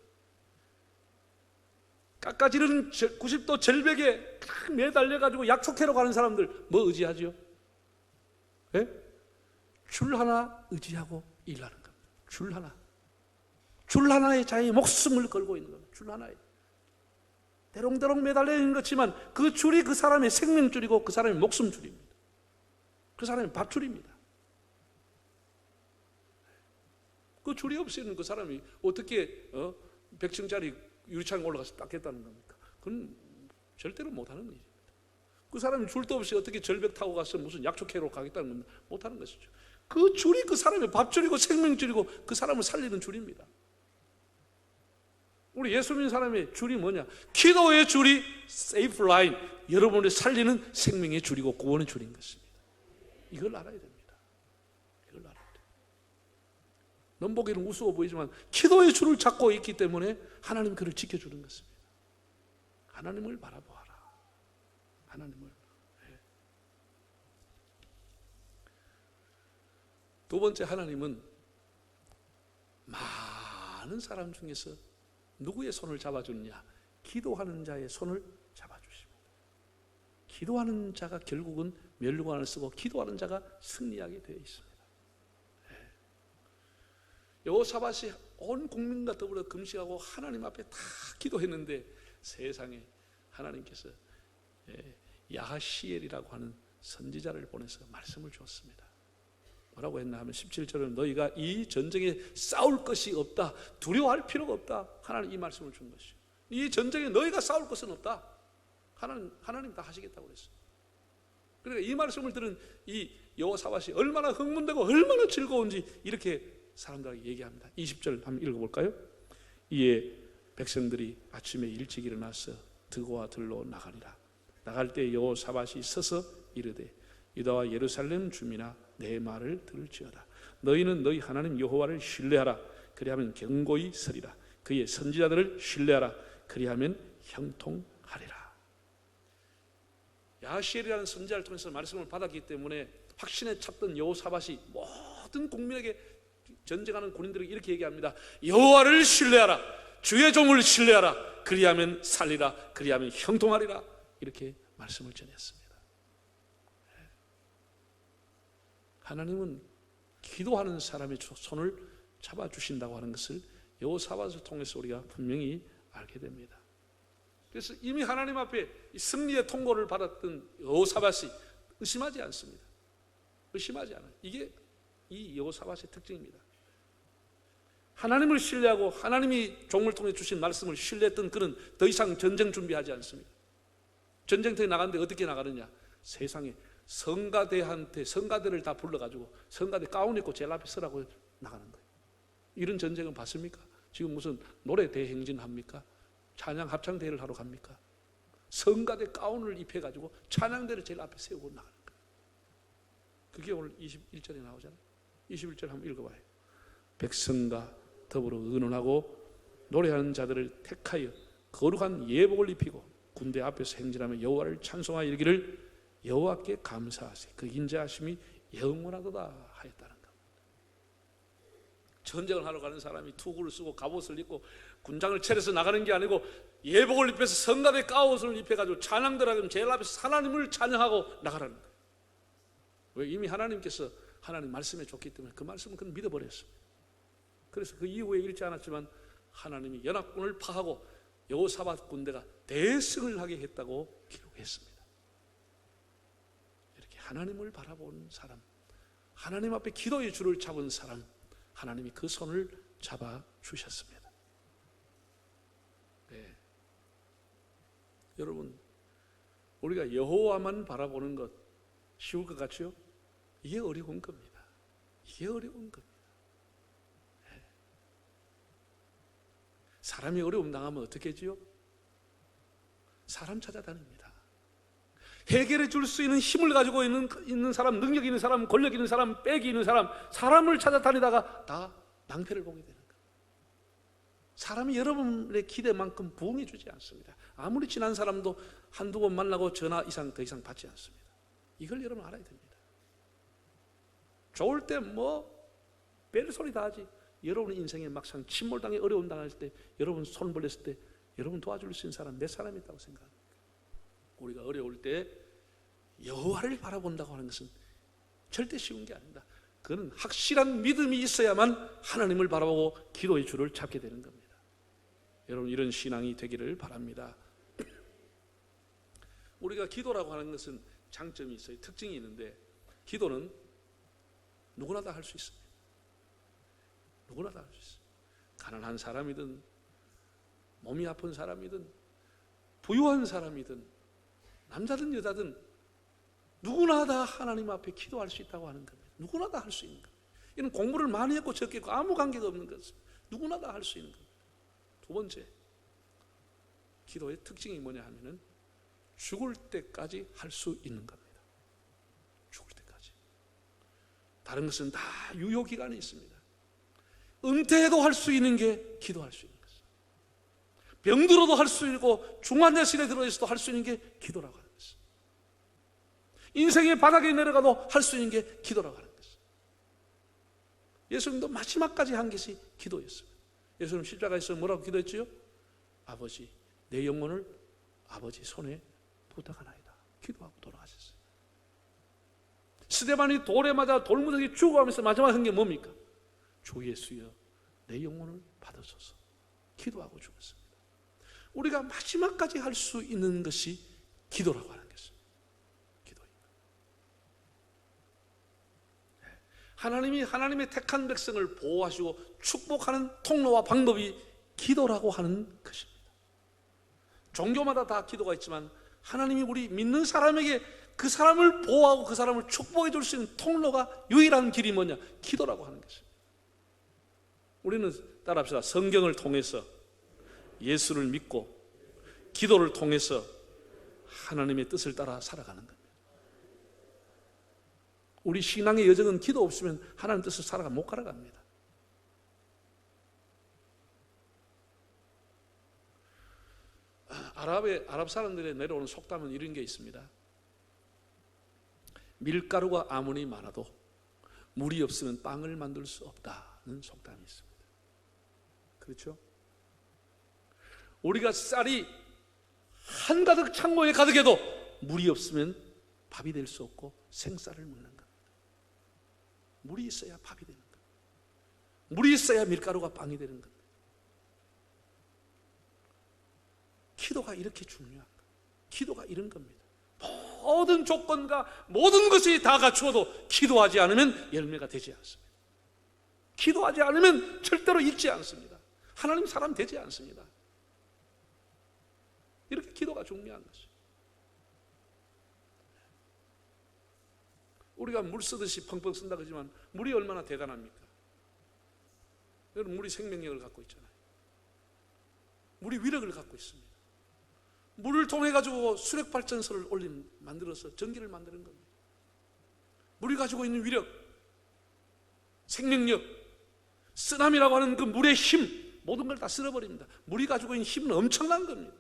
깎아지른 90도 절벽에 매달려가지고 약속해로 가는 사람들 뭐 의지하지요? 예? 줄 하나 의지하고 일하는 겁니다. 줄 하나에 자기 목숨을 걸고 있는 겁니다. 줄 하나에 대롱대롱 매달려 있는 것지만 그 줄이 그 사람의 생명줄이고 그 사람의 목숨줄입니다. 그 사람의 밥줄입니다. 그 줄이 없이는 그 사람이 어떻게 100층짜리 유리창에 올라가서 닦겠다는 겁니까? 그건 절대로 못하는 일입니다. 그 사람이 줄도 없이 어떻게 절벽 타고 가서 무슨 약초캐로 가겠다는 겁니다. 못하는 것이죠. 그 줄이 그 사람의 밥줄이고 생명줄이고 그 사람을 살리는 줄입니다. 우리 예수 믿는 사람의 줄이 뭐냐? 기도의 줄이 세이프 라인, 여러분을 살리는 생명의 줄이고 구원의 줄인 것입니다. 이걸 알아야 됩니다. 이걸 알아야 돼요. 넘보기는 우스워 보이지만 기도의 줄을 잡고 있기 때문에 하나님 그를 지켜주는 것입니다. 하나님을 바라보아라. 하나님을. 두 번째, 하나님은 많은 사람 중에서 누구의 손을 잡아주느냐? 기도하는 자의 손을 잡아주십니다. 기도하는 자가 결국은 면류관을 쓰고 기도하는 자가 승리하게 되어 있습니다. 여호사밧이 온 국민과 더불어 금식하고 하나님 앞에 다 기도했는데 세상에 하나님께서 야하시엘이라고 하는 선지자를 보내서 말씀을 주었습니다. 뭐라고 했나 하면 17절은 너희가 이 전쟁에 싸울 것이 없다, 두려워할 필요가 없다. 하나님 이 말씀을 준 것이요. 이 전쟁에 너희가 싸울 것은 없다. 하나님 다 하시겠다고 그랬어요. 그러니까 이 말씀을 들은 이 여호사밧이 얼마나 흥분되고 얼마나 즐거운지 이렇게 사람들에게 얘기합니다. 20절 한번 읽어볼까요? 이에 백성들이 아침에 일찍 일어나서 드고와 들로 나가니라. 나갈 때 여호사밧이 서서 이르되 유다와 예루살렘 주민아 내 말을 들을지어다. 너희는 너희 하나님 여호와를 신뢰하라. 그리하면 견고히 서리라. 그의 선지자들을 신뢰하라. 그리하면 형통하리라. 야시엘이라는 선지자를 통해서 말씀을 받았기 때문에 확신에 찼던 여호사밧이 모든 국민에게, 전쟁하는 군인들에게 이렇게 얘기합니다. 여호와를 신뢰하라. 주의 종을 신뢰하라. 그리하면 살리라. 그리하면 형통하리라. 이렇게 말씀을 전했습니다. 하나님은 기도하는 사람의 손을 잡아주신다고 하는 것을 여호사밧을 통해서 우리가 분명히 알게 됩니다. 그래서 이미 하나님 앞에 승리의 통고를 받았던 여호사밧이 의심하지 않습니다. 의심하지 않아요. 이게 이 여호사밧의 특징입니다. 하나님을 신뢰하고 하나님이 종을 통해 주신 말씀을 신뢰했던 그는 더 이상 전쟁 준비하지 않습니다. 전쟁터에 나가는데 어떻게 나가느냐? 세상에 성가대를 다 불러가지고 성가대 가운 입고 제일 앞에 서라고 나가는 거예요. 이런 전쟁은 봤습니까? 지금 무슨 노래 대행진 합니까? 찬양 합창대회를 하러 갑니까? 성가대 가운을 입혀가지고 찬양대를 제일 앞에 세우고 나가는 거예요. 그게 오늘 21절에 나오잖아요. 21절 한번 읽어봐요. 백성과 더불어 의논하고 노래하는 자들을 택하여 거룩한 예복을 입히고 군대 앞에서 행진하며 여호와를 찬송하여 이르기를 여호와께 감사하세. 그 인자하심이 영원하도다 하였다는 것. 전쟁을 하러 가는 사람이 투구를 쓰고 갑옷을 입고 군장을 차려서 나가는 게 아니고 예복을 입혀서 성가대 가옷을 입혀가지고 찬양들하고 제일 앞에서 하나님을 찬양하고 나가라는 거예요. 왜? 이미 하나님께서 하나님 말씀해 줬기 때문에 그 말씀은 그는 믿어버렸습니다. 그래서 그 이후에 잃지 않았지만 하나님이 연합군을 파하고 여호사밧 군대가 대승을 하게 했다고 기록했습니다. 이렇게 하나님을 바라보는 사람, 하나님 앞에 기도의 줄을 잡은 사람, 하나님이 그 손을 잡아 주셨습니다. 네. 여러분, 우리가 여호와만 바라보는 것 쉬울 것 같죠? 이게 어려운 겁니다. 이게 어려운 겁니다. 네. 사람이 어려움 당하면 어떻게 하지요? 사람 찾아다닙니다. 해결해 줄 수 있는 힘을 가지고 있는 사람, 능력 있는 사람, 권력 있는 사람, 빽이 있는 사람, 사람을 찾아다니다가 다 낭패를 보게 되는 거예요. 사람이 여러분의 기대만큼 부응해 주지 않습니다. 아무리 친한 사람도 한두 번 만나고 전화 이상 더 이상 받지 않습니다. 이걸 여러분 알아야 됩니다. 좋을 때 벨소리 다 하지. 여러분 인생에 막상 침몰당해 어려움 당할 때, 여러분 손 벌렸을 때 여러분 도와줄 수 있는 사람 몇 사람이 있다고 생각합니까? 우리가 어려울 때 여호와를 바라본다고 하는 것은 절대 쉬운 게 아닙니다. 그는 확실한 믿음이 있어야만 하나님을 바라보고 기도의 줄을 잡게 되는 겁니다. 여러분 이런 신앙이 되기를 바랍니다. 우리가 기도라고 하는 것은 장점이 있어요. 특징이 있는데 기도는 누구나 다 할 수 있습니다. 누구나 다 할 수 있어요. 가난한 사람이든 몸이 아픈 사람이든 부유한 사람이든 남자든 여자든 누구나 다 하나님 앞에 기도할 수 있다고 하는 겁니다. 누구나 다 할 수 있는 겁니다. 이는 공부를 많이 했고 적게 했고 아무 관계가 없는 것입니다. 누구나 다 할 수 있는 겁니다. 두 번째, 기도의 특징이 뭐냐 하면은 죽을 때까지 할 수 있는 겁니다. 죽을 때까지. 다른 것은 다 유효기간이 있습니다. 은퇴해도 할 수 있는 게 기도할 수 있는 것입니다. 병들어도 할 수 있고 중환자실에 들어있어도 할 수 있는 게 기도라고 하는 것입니다. 인생의 바닥에 내려가도 할 수 있는 게 기도라고 하는 것입니다. 예수님도 마지막까지 한 것이 기도였습니다. 예수님 십자가에서 뭐라고 기도했지요? 아버지, 내 영혼을 아버지 손에 부탁하나이다. 기도하고 돌아가셨어요. 스데반이 돌에 맞아 돌무더기 죽어가면서 마지막 한 게 뭡니까? 주 예수여, 내 영혼을 받으소서. 기도하고 죽었습니다. 우리가 마지막까지 할 수 있는 것이 기도라고 하는 것입니다. 기도입니다. 하나님이 하나님의 택한 백성을 보호하시고 축복하는 통로와 방법이 기도라고 하는 것입니다. 종교마다 다 기도가 있지만 하나님이 우리 믿는 사람에게 그 사람을 보호하고 그 사람을 축복해 줄 수 있는 통로가 유일한 길이 뭐냐? 기도라고 하는 것입니다. 우리는 따라합시다. 성경을 통해서 예수를 믿고 기도를 통해서 하나님의 뜻을 따라 살아가는 겁니다. 우리 신앙의 여정은 기도 없으면 하나님 뜻을 못 살아갑니다. 아랍 사람들의 내려오는 속담은 이런 게 있습니다. 밀가루가 아무리 많아도 물이 없으면 빵을 만들 수 없다는 속담이 있습니다. 그렇죠? 우리가 쌀이 한가득 창고에 가득해도 물이 없으면 밥이 될 수 없고 생쌀을 먹는 겁니다. 물이 있어야 밥이 되는 겁니다. 물이 있어야 밀가루가 빵이 되는 겁니다. 기도가 이렇게 중요한 거예요. 기도가 이런 겁니다. 모든 조건과 모든 것이 다 갖추어도 기도하지 않으면 열매가 되지 않습니다. 기도하지 않으면 절대로 읽지 않습니다. 하나님 사람 되지 않습니다. 이렇게 기도가 중요한 것이죠. 우리가 물 쓰듯이 펑펑 쓴다 그러지만 물이 얼마나 대단합니까? 여러분, 물이 생명력을 갖고 있잖아요. 물이 위력을 갖고 있습니다. 물을 통해 가지고 수력발전소를 만들어서 전기를 만드는 겁니다. 물이 가지고 있는 위력, 생명력, 쓰나미라고 하는 그 물의 힘, 모든 걸 다 쓸어버립니다. 물이 가지고 있는 힘은 엄청난 겁니다.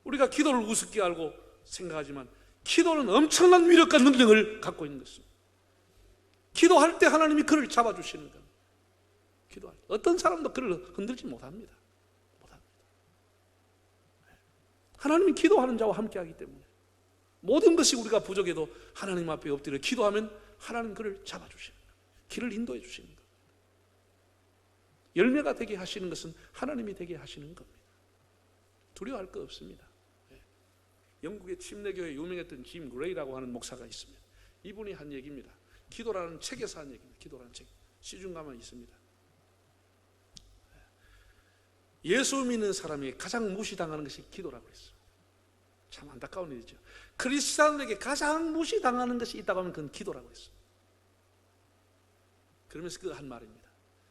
우리가 기도를 우습게 알고 생각하지만 기도는 엄청난 위력과 능력을 갖고 있는 것입니다. 기도할 때 하나님이 그를 잡아주시는 겁니다. 기도할 때 어떤 사람도 그를 흔들지 못합니다. 하나님이 기도하는 자와 함께하기 때문에 모든 것이 우리가 부족해도 하나님 앞에 엎드려 기도하면 하나님 그를 잡아주시는 겁니다. 길을 인도해 주시는 겁니다. 열매가 되게 하시는 것은 하나님이 되게 하시는 겁니다. 두려워할 거 없습니다. 영국의 침례교회에 유명했던 짐 그레이라고 하는 목사가 있습니다. 이분이 한 얘기입니다. 기도라는 책에서 한 얘기입니다. 기도라는 책. 시중 가면 있습니다. 예수 믿는 사람이 가장 무시당하는 것이 기도라고 했어요. 참 안타까운 일이죠. 크리스찬에게 가장 무시당하는 것이 있다고 하면 그건 기도라고 했어요. 그러면서 그 한 말입니다.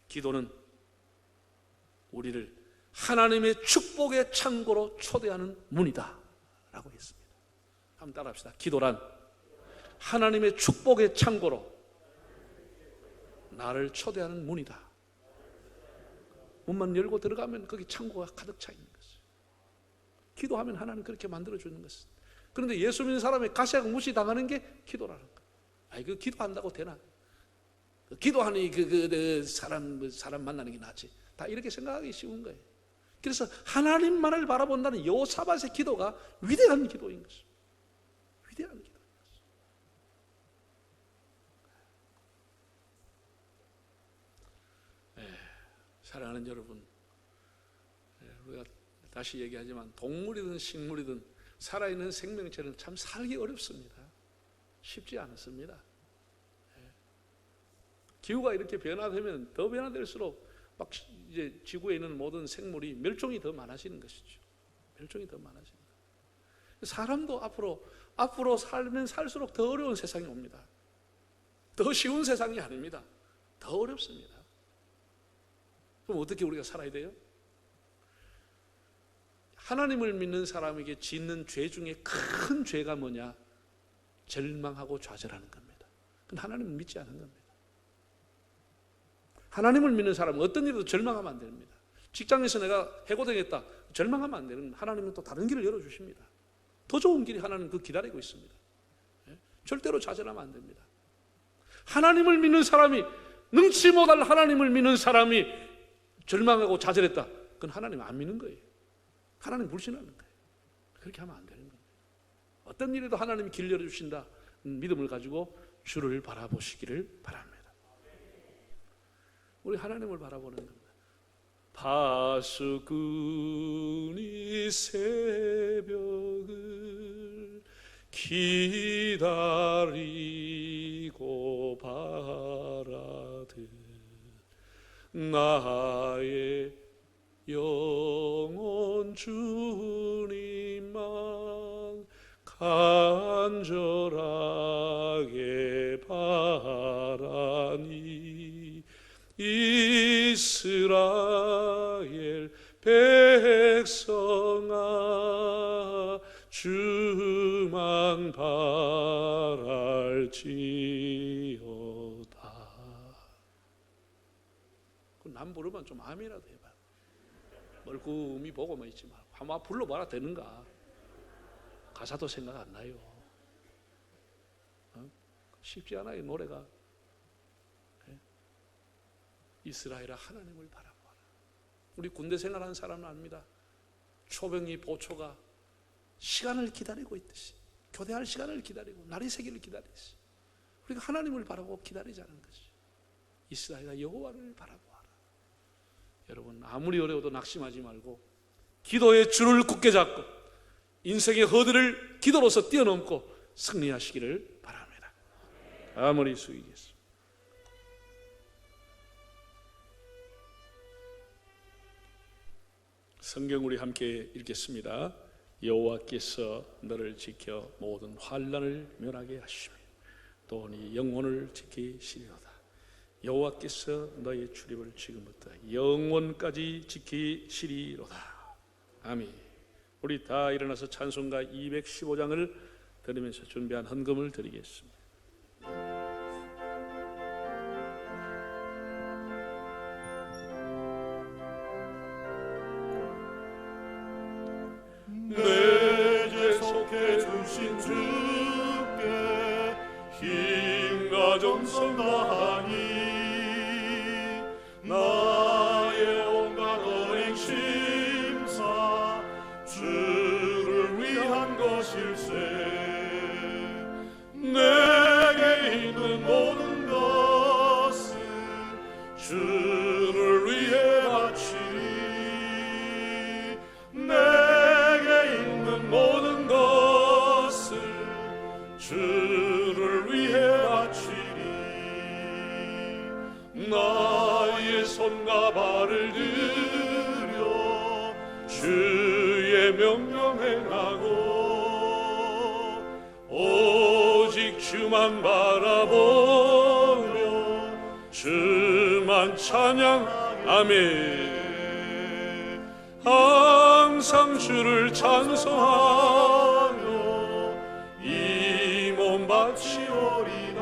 기도는 우리를 하나님의 축복의 창고로 초대하는 문이다 라고 했습니다. 한번 따라합시다. 기도란 하나님의 축복의 창고로 나를 초대하는 문이다. 문만 열고 들어가면 거기 창고가 가득 차 있는 것이에요. 기도하면 하나님 그렇게 만들어주는 것은. 그런데 예수 믿는 사람이 가시하고 무시당하는 게 기도라는 거예요. 아이, 그 기도한다고 되나? 기도하니 사람 만나는 게 낫지. 다 이렇게 생각하기 쉬운 거예요. 그래서 하나님만을 바라본다는 여호사밧의 기도가 위대한 기도인 것이에요. 위대한 기도인 것이에요. 사랑하는 여러분, 우리가 다시 얘기하지만 동물이든 식물이든 살아있는 생명체는 참 살기 어렵습니다. 쉽지 않습니다. 기후가 이렇게 변화되면 더 변화될수록 막 이제 지구에 있는 모든 생물이 멸종이 더 많아지는 것이죠. 멸종이 더 많아집니다. 사람도 앞으로 살면 살수록 더 어려운 세상이 옵니다. 더 쉬운 세상이 아닙니다. 더 어렵습니다. 그럼 어떻게 우리가 살아야 돼요? 하나님을 믿는 사람에게 짓는 죄 중에 큰 죄가 뭐냐? 절망하고 좌절하는 겁니다. 그건 하나님을 믿지 않은 겁니다. 하나님을 믿는 사람은 어떤 일에도 절망하면 안 됩니다. 직장에서 내가 해고되겠다 절망하면 안 되는, 하나님은 또 다른 길을 열어주십니다. 더 좋은 길이 하나님 그 기다리고 있습니다. 절대로 좌절하면 안 됩니다. 하나님을 믿는 사람이, 능치 못할 하나님을 믿는 사람이 절망하고 좌절했다, 그건 하나님 안 믿는 거예요. 하나님 불신하는 거예요. 그렇게 하면 안 되는 겁니다. 어떤 일에도 하나님이 길 열어주신다 믿음을 가지고 주를 바라보시기를 바랍니다. 우리 하나님을 바라보는 겁니다. 파수꾼이 새벽을 기다리고 나의 영혼 주님만 간절하게 바라니 이스라엘 백성아 주만 바랄지어다. 남 부르면 좀 암이라도 해봐. 멀끔히 보고만 있지 말고 한번 불러봐라. 되는가? 가사도 생각 안 나요. 쉽지 않아요 노래가. 이스라엘아 하나님을 바라보아라. 우리 군대 생활하는 사람은 압니다. 초병이 보초가 시간을 기다리고 있듯이, 교대할 시간을 기다리고 날이 새기를 기다리듯이 우리가 하나님을 바라보고 기다리자는 것이, 이스라엘아 여호와를 바라보아라. 여러분 아무리 어려워도 낙심하지 말고 기도의 줄을 굳게 잡고 인생의 허들을 기도로서 뛰어넘고 승리하시기를 바랍니다. 아무리 숙이겠습니다. 성경 우리 함께 읽겠습니다. 여호와께서 너를 지켜 모든 환난을 면하게 하시며 또 네 영혼을 지키시리로다. 여호와께서 너의 출입을 지금부터 영원까지 지키시리로다. 아멘. 우리 다 일어나서 찬송가 215장을 들으면서 준비한 헌금을 드리겠습니다. 내 죄 속해 주신 주께 힘과 정성 다하니 나의 온갖 언행 심사 주를 위한 것일세. 내게 있는 모든 것은 주를 위해 바치리. 내게 있는 모든 것을 주를 위해 바치리. 나의 손과 발을 들여 주의 명령 행하고 오직 주만 바라보며 주만 찬양. 아멘. 항상 주를 찬송하며 이 몸 바치오리다.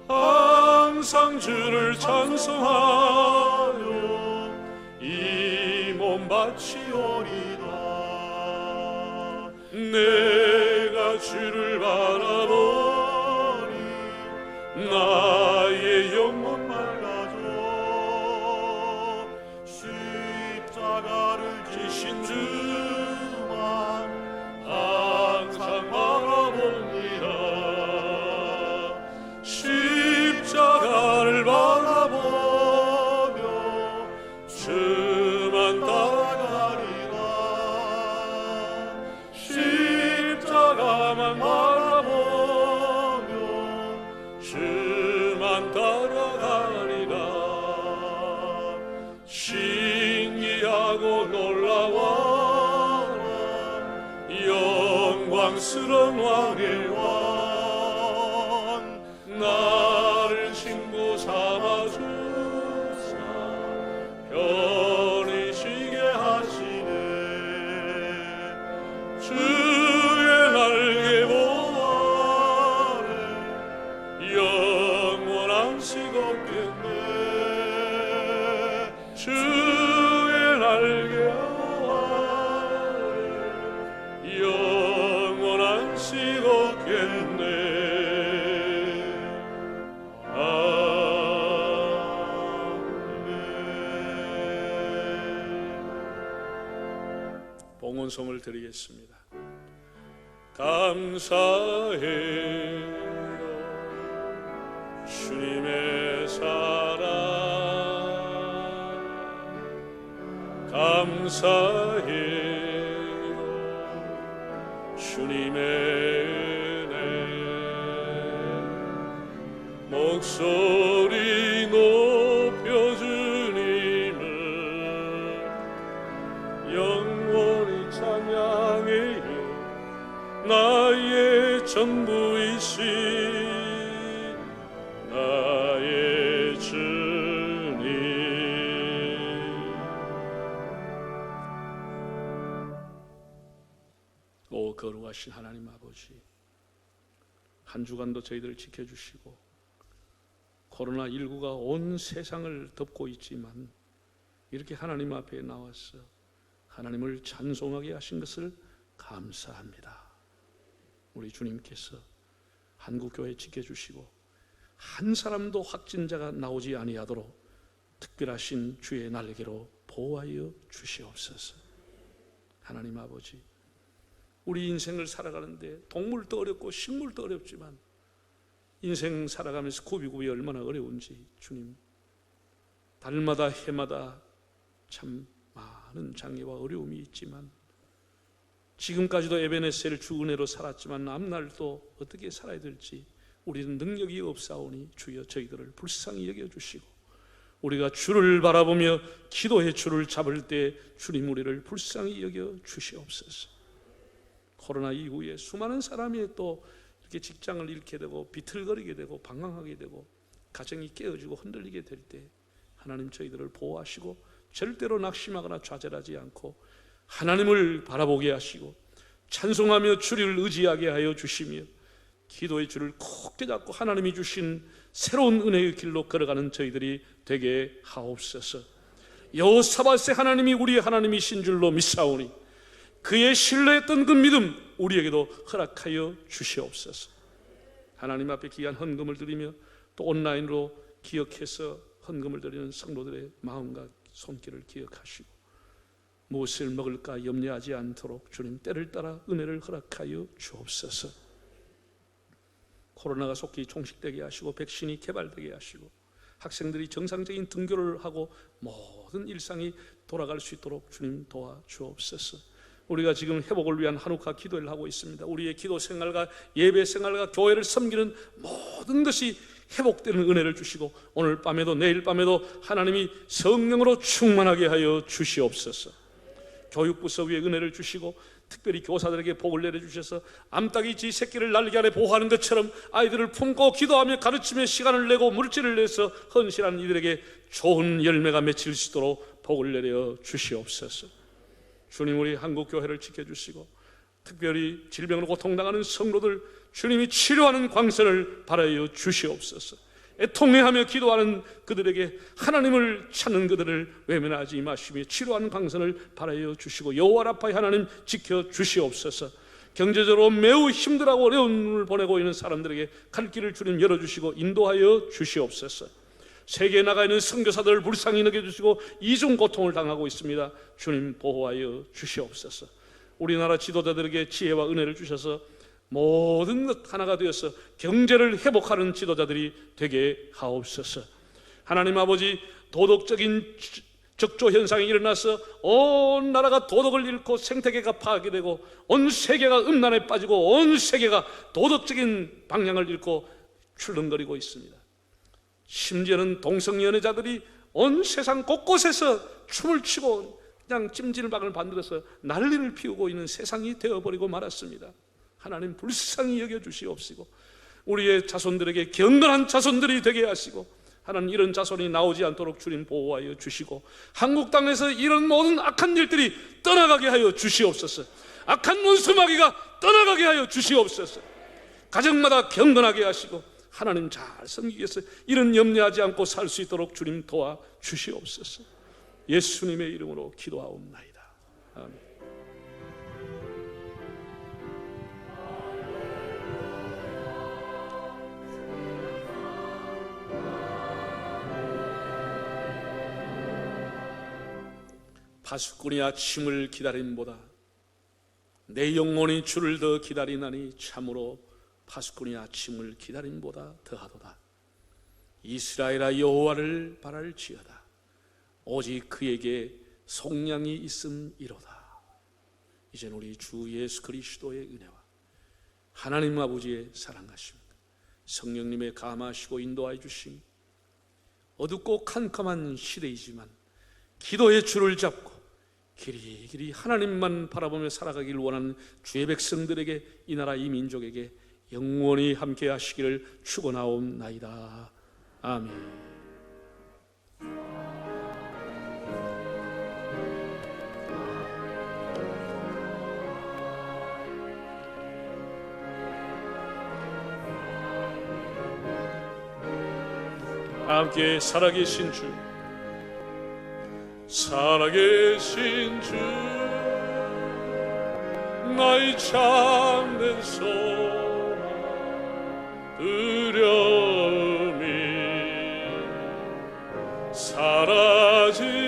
항상 주를 찬송하며 이 몸 바치오리다. 내가 주를 바라보니 나의 영혼 맑아져. 십자가를 지신 주만 항상 바라봅니다. 십자가를 바라보며 주만 따라가리라. 십자가만 바라보며 주만 따라가리라. 신기하고 놀라워라 영광스러운 왕의 왕. 나를 친구 삼아주사 편히 쉬게 하시네. 주의 날개 보아래 영원한 식 없겠네. 주의 날개 아래 영원한 식 없겠네. 봉헌송을 드리겠습니다. 감사해요 주님의 사랑, 감사해요 주님의 은혜. 목소리 높여 나의 전부이신 나의 주님. 오 거룩하신 하나님 아버지, 한 주간도 저희들을 지켜주시고 코로나19가 온 세상을 덮고 있지만 이렇게 하나님 앞에 나와서 하나님을 찬송하게 하신 것을 감사합니다. 우리 주님께서 한국교회 지켜주시고 한 사람도 확진자가 나오지 아니하도록 특별하신 주의 날개로 보호하여 주시옵소서. 하나님 아버지, 우리 인생을 살아가는데 동물도 어렵고 식물도 어렵지만 인생 살아가면서 구비구비 얼마나 어려운지 주님, 달마다 해마다 참 많은 장애와 어려움이 있지만 지금까지도 에베네셀 주 은혜로 살았지만 앞날도 어떻게 살아야 될지 우리는 능력이 없사오니 주여 저희들을 불쌍히 여겨주시고 우리가 주를 바라보며 기도의 줄을 잡을 때 주님 우리를 불쌍히 여겨주시옵소서. 코로나 이후에 수많은 사람이 또 이렇게 직장을 잃게 되고 비틀거리게 되고 방황하게 되고 가정이 깨어지고 흔들리게 될 때 하나님 저희들을 보호하시고 절대로 낙심하거나 좌절하지 않고 하나님을 바라보게 하시고 찬송하며 주를 의지하게 하여 주시며 기도의 줄을 꼭 떼잡고 하나님이 주신 새로운 은혜의 길로 걸어가는 저희들이 되게 하옵소서. 여호사밧의 하나님이 우리의 하나님이신 줄로 믿사오니 그의 신뢰했던 그 믿음 우리에게도 허락하여 주시옵소서. 하나님 앞에 귀한 헌금을 드리며 또 온라인으로 기억해서 헌금을 드리는 성도들의 마음과 손길을 기억하시고 무엇을 먹을까 염려하지 않도록 주님 때를 따라 은혜를 허락하여 주옵소서. 코로나가 속히 종식되게 하시고 백신이 개발되게 하시고 학생들이 정상적인 등교를 하고 모든 일상이 돌아갈 수 있도록 주님 도와주옵소서. 우리가 지금 회복을 위한 한옥화 기도를 하고 있습니다. 우리의 기도 생활과 예배 생활과 교회를 섬기는 모든 것이 회복되는 은혜를 주시고 오늘 밤에도 내일 밤에도 하나님이 성령으로 충만하게 하여 주시옵소서. 교육부서 위에 은혜를 주시고 특별히 교사들에게 복을 내려주셔서 암탉이 지 새끼를 날개 아래 보호하는 것처럼 아이들을 품고 기도하며 가르치며 시간을 내고 물질을 내서 헌신하는 이들에게 좋은 열매가 맺힐 수 있도록 복을 내려 주시옵소서. 주님 우리 한국교회를 지켜주시고 특별히 질병으로 고통당하는 성도들 주님이 치료하는 광선을 바라여 주시옵소서. 애통해하며 기도하는 그들에게 하나님을 찾는 그들을 외면하지 마시며 치료하는 광선을 바라여 주시고 여호와 라파의 하나님 지켜주시옵소서. 경제적으로 매우 힘들고 어려움을 보내고 있는 사람들에게 갈 길을 주님 열어주시고 인도하여 주시옵소서. 세계에 나가 있는 선교사들을 불쌍히 여겨주시고 이중 고통을 당하고 있습니다. 주님 보호하여 주시옵소서. 우리나라 지도자들에게 지혜와 은혜를 주셔서 모든 것 하나가 되어서 경제를 회복하는 지도자들이 되게 하옵소서. 하나님 아버지, 도덕적인 적조 현상이 일어나서 온 나라가 도덕을 잃고 생태계가 파괴되고 온 세계가 음란에 빠지고 온 세계가 도덕적인 방향을 잃고 출렁거리고 있습니다. 심지어는 동성연애자들이 온 세상 곳곳에서 춤을 추고 그냥 찜질방을 만들어서 난리를 피우고 있는 세상이 되어버리고 말았습니다. 하나님 불쌍히 여겨주시옵시고 우리의 자손들에게 경건한 자손들이 되게 하시고 하나님 이런 자손이 나오지 않도록 주님 보호하여 주시고 한국 땅에서 이런 모든 악한 일들이 떠나가게 하여 주시옵소서. 악한 문수마귀가 떠나가게 하여 주시옵소서. 가정마다 경건하게 하시고 하나님 잘 섬기기 위해서 이런 염려하지 않고 살 수 있도록 주님 도와 주시옵소서. 예수님의 이름으로 기도하옵나이다. 아멘. 파수꾼이 아침을 기다림보다 내 영혼이 주를 더 기다리나니 참으로 파수꾼이 아침을 기다림보다 더하도다. 이스라엘아 여호와를 바랄지어다. 오직 그에게 속량이 있음이로다. 이젠 우리 주 예수 그리스도의 은혜와 하나님 아버지의 사랑하심과 성령님의 감하시고 인도하여 주심, 어둡고 캄캄한 시대이지만 기도의 줄을 잡고 길이 하나님만 바라보며 살아가길 원하는 주의 백성들에게, 이 나라 이 민족에게 영원히 함께 하시기를 축원하옵나이다. 아멘. 함께 살아계신 주, 살아계신 주, 나의 참된 소망 두려움이 사라지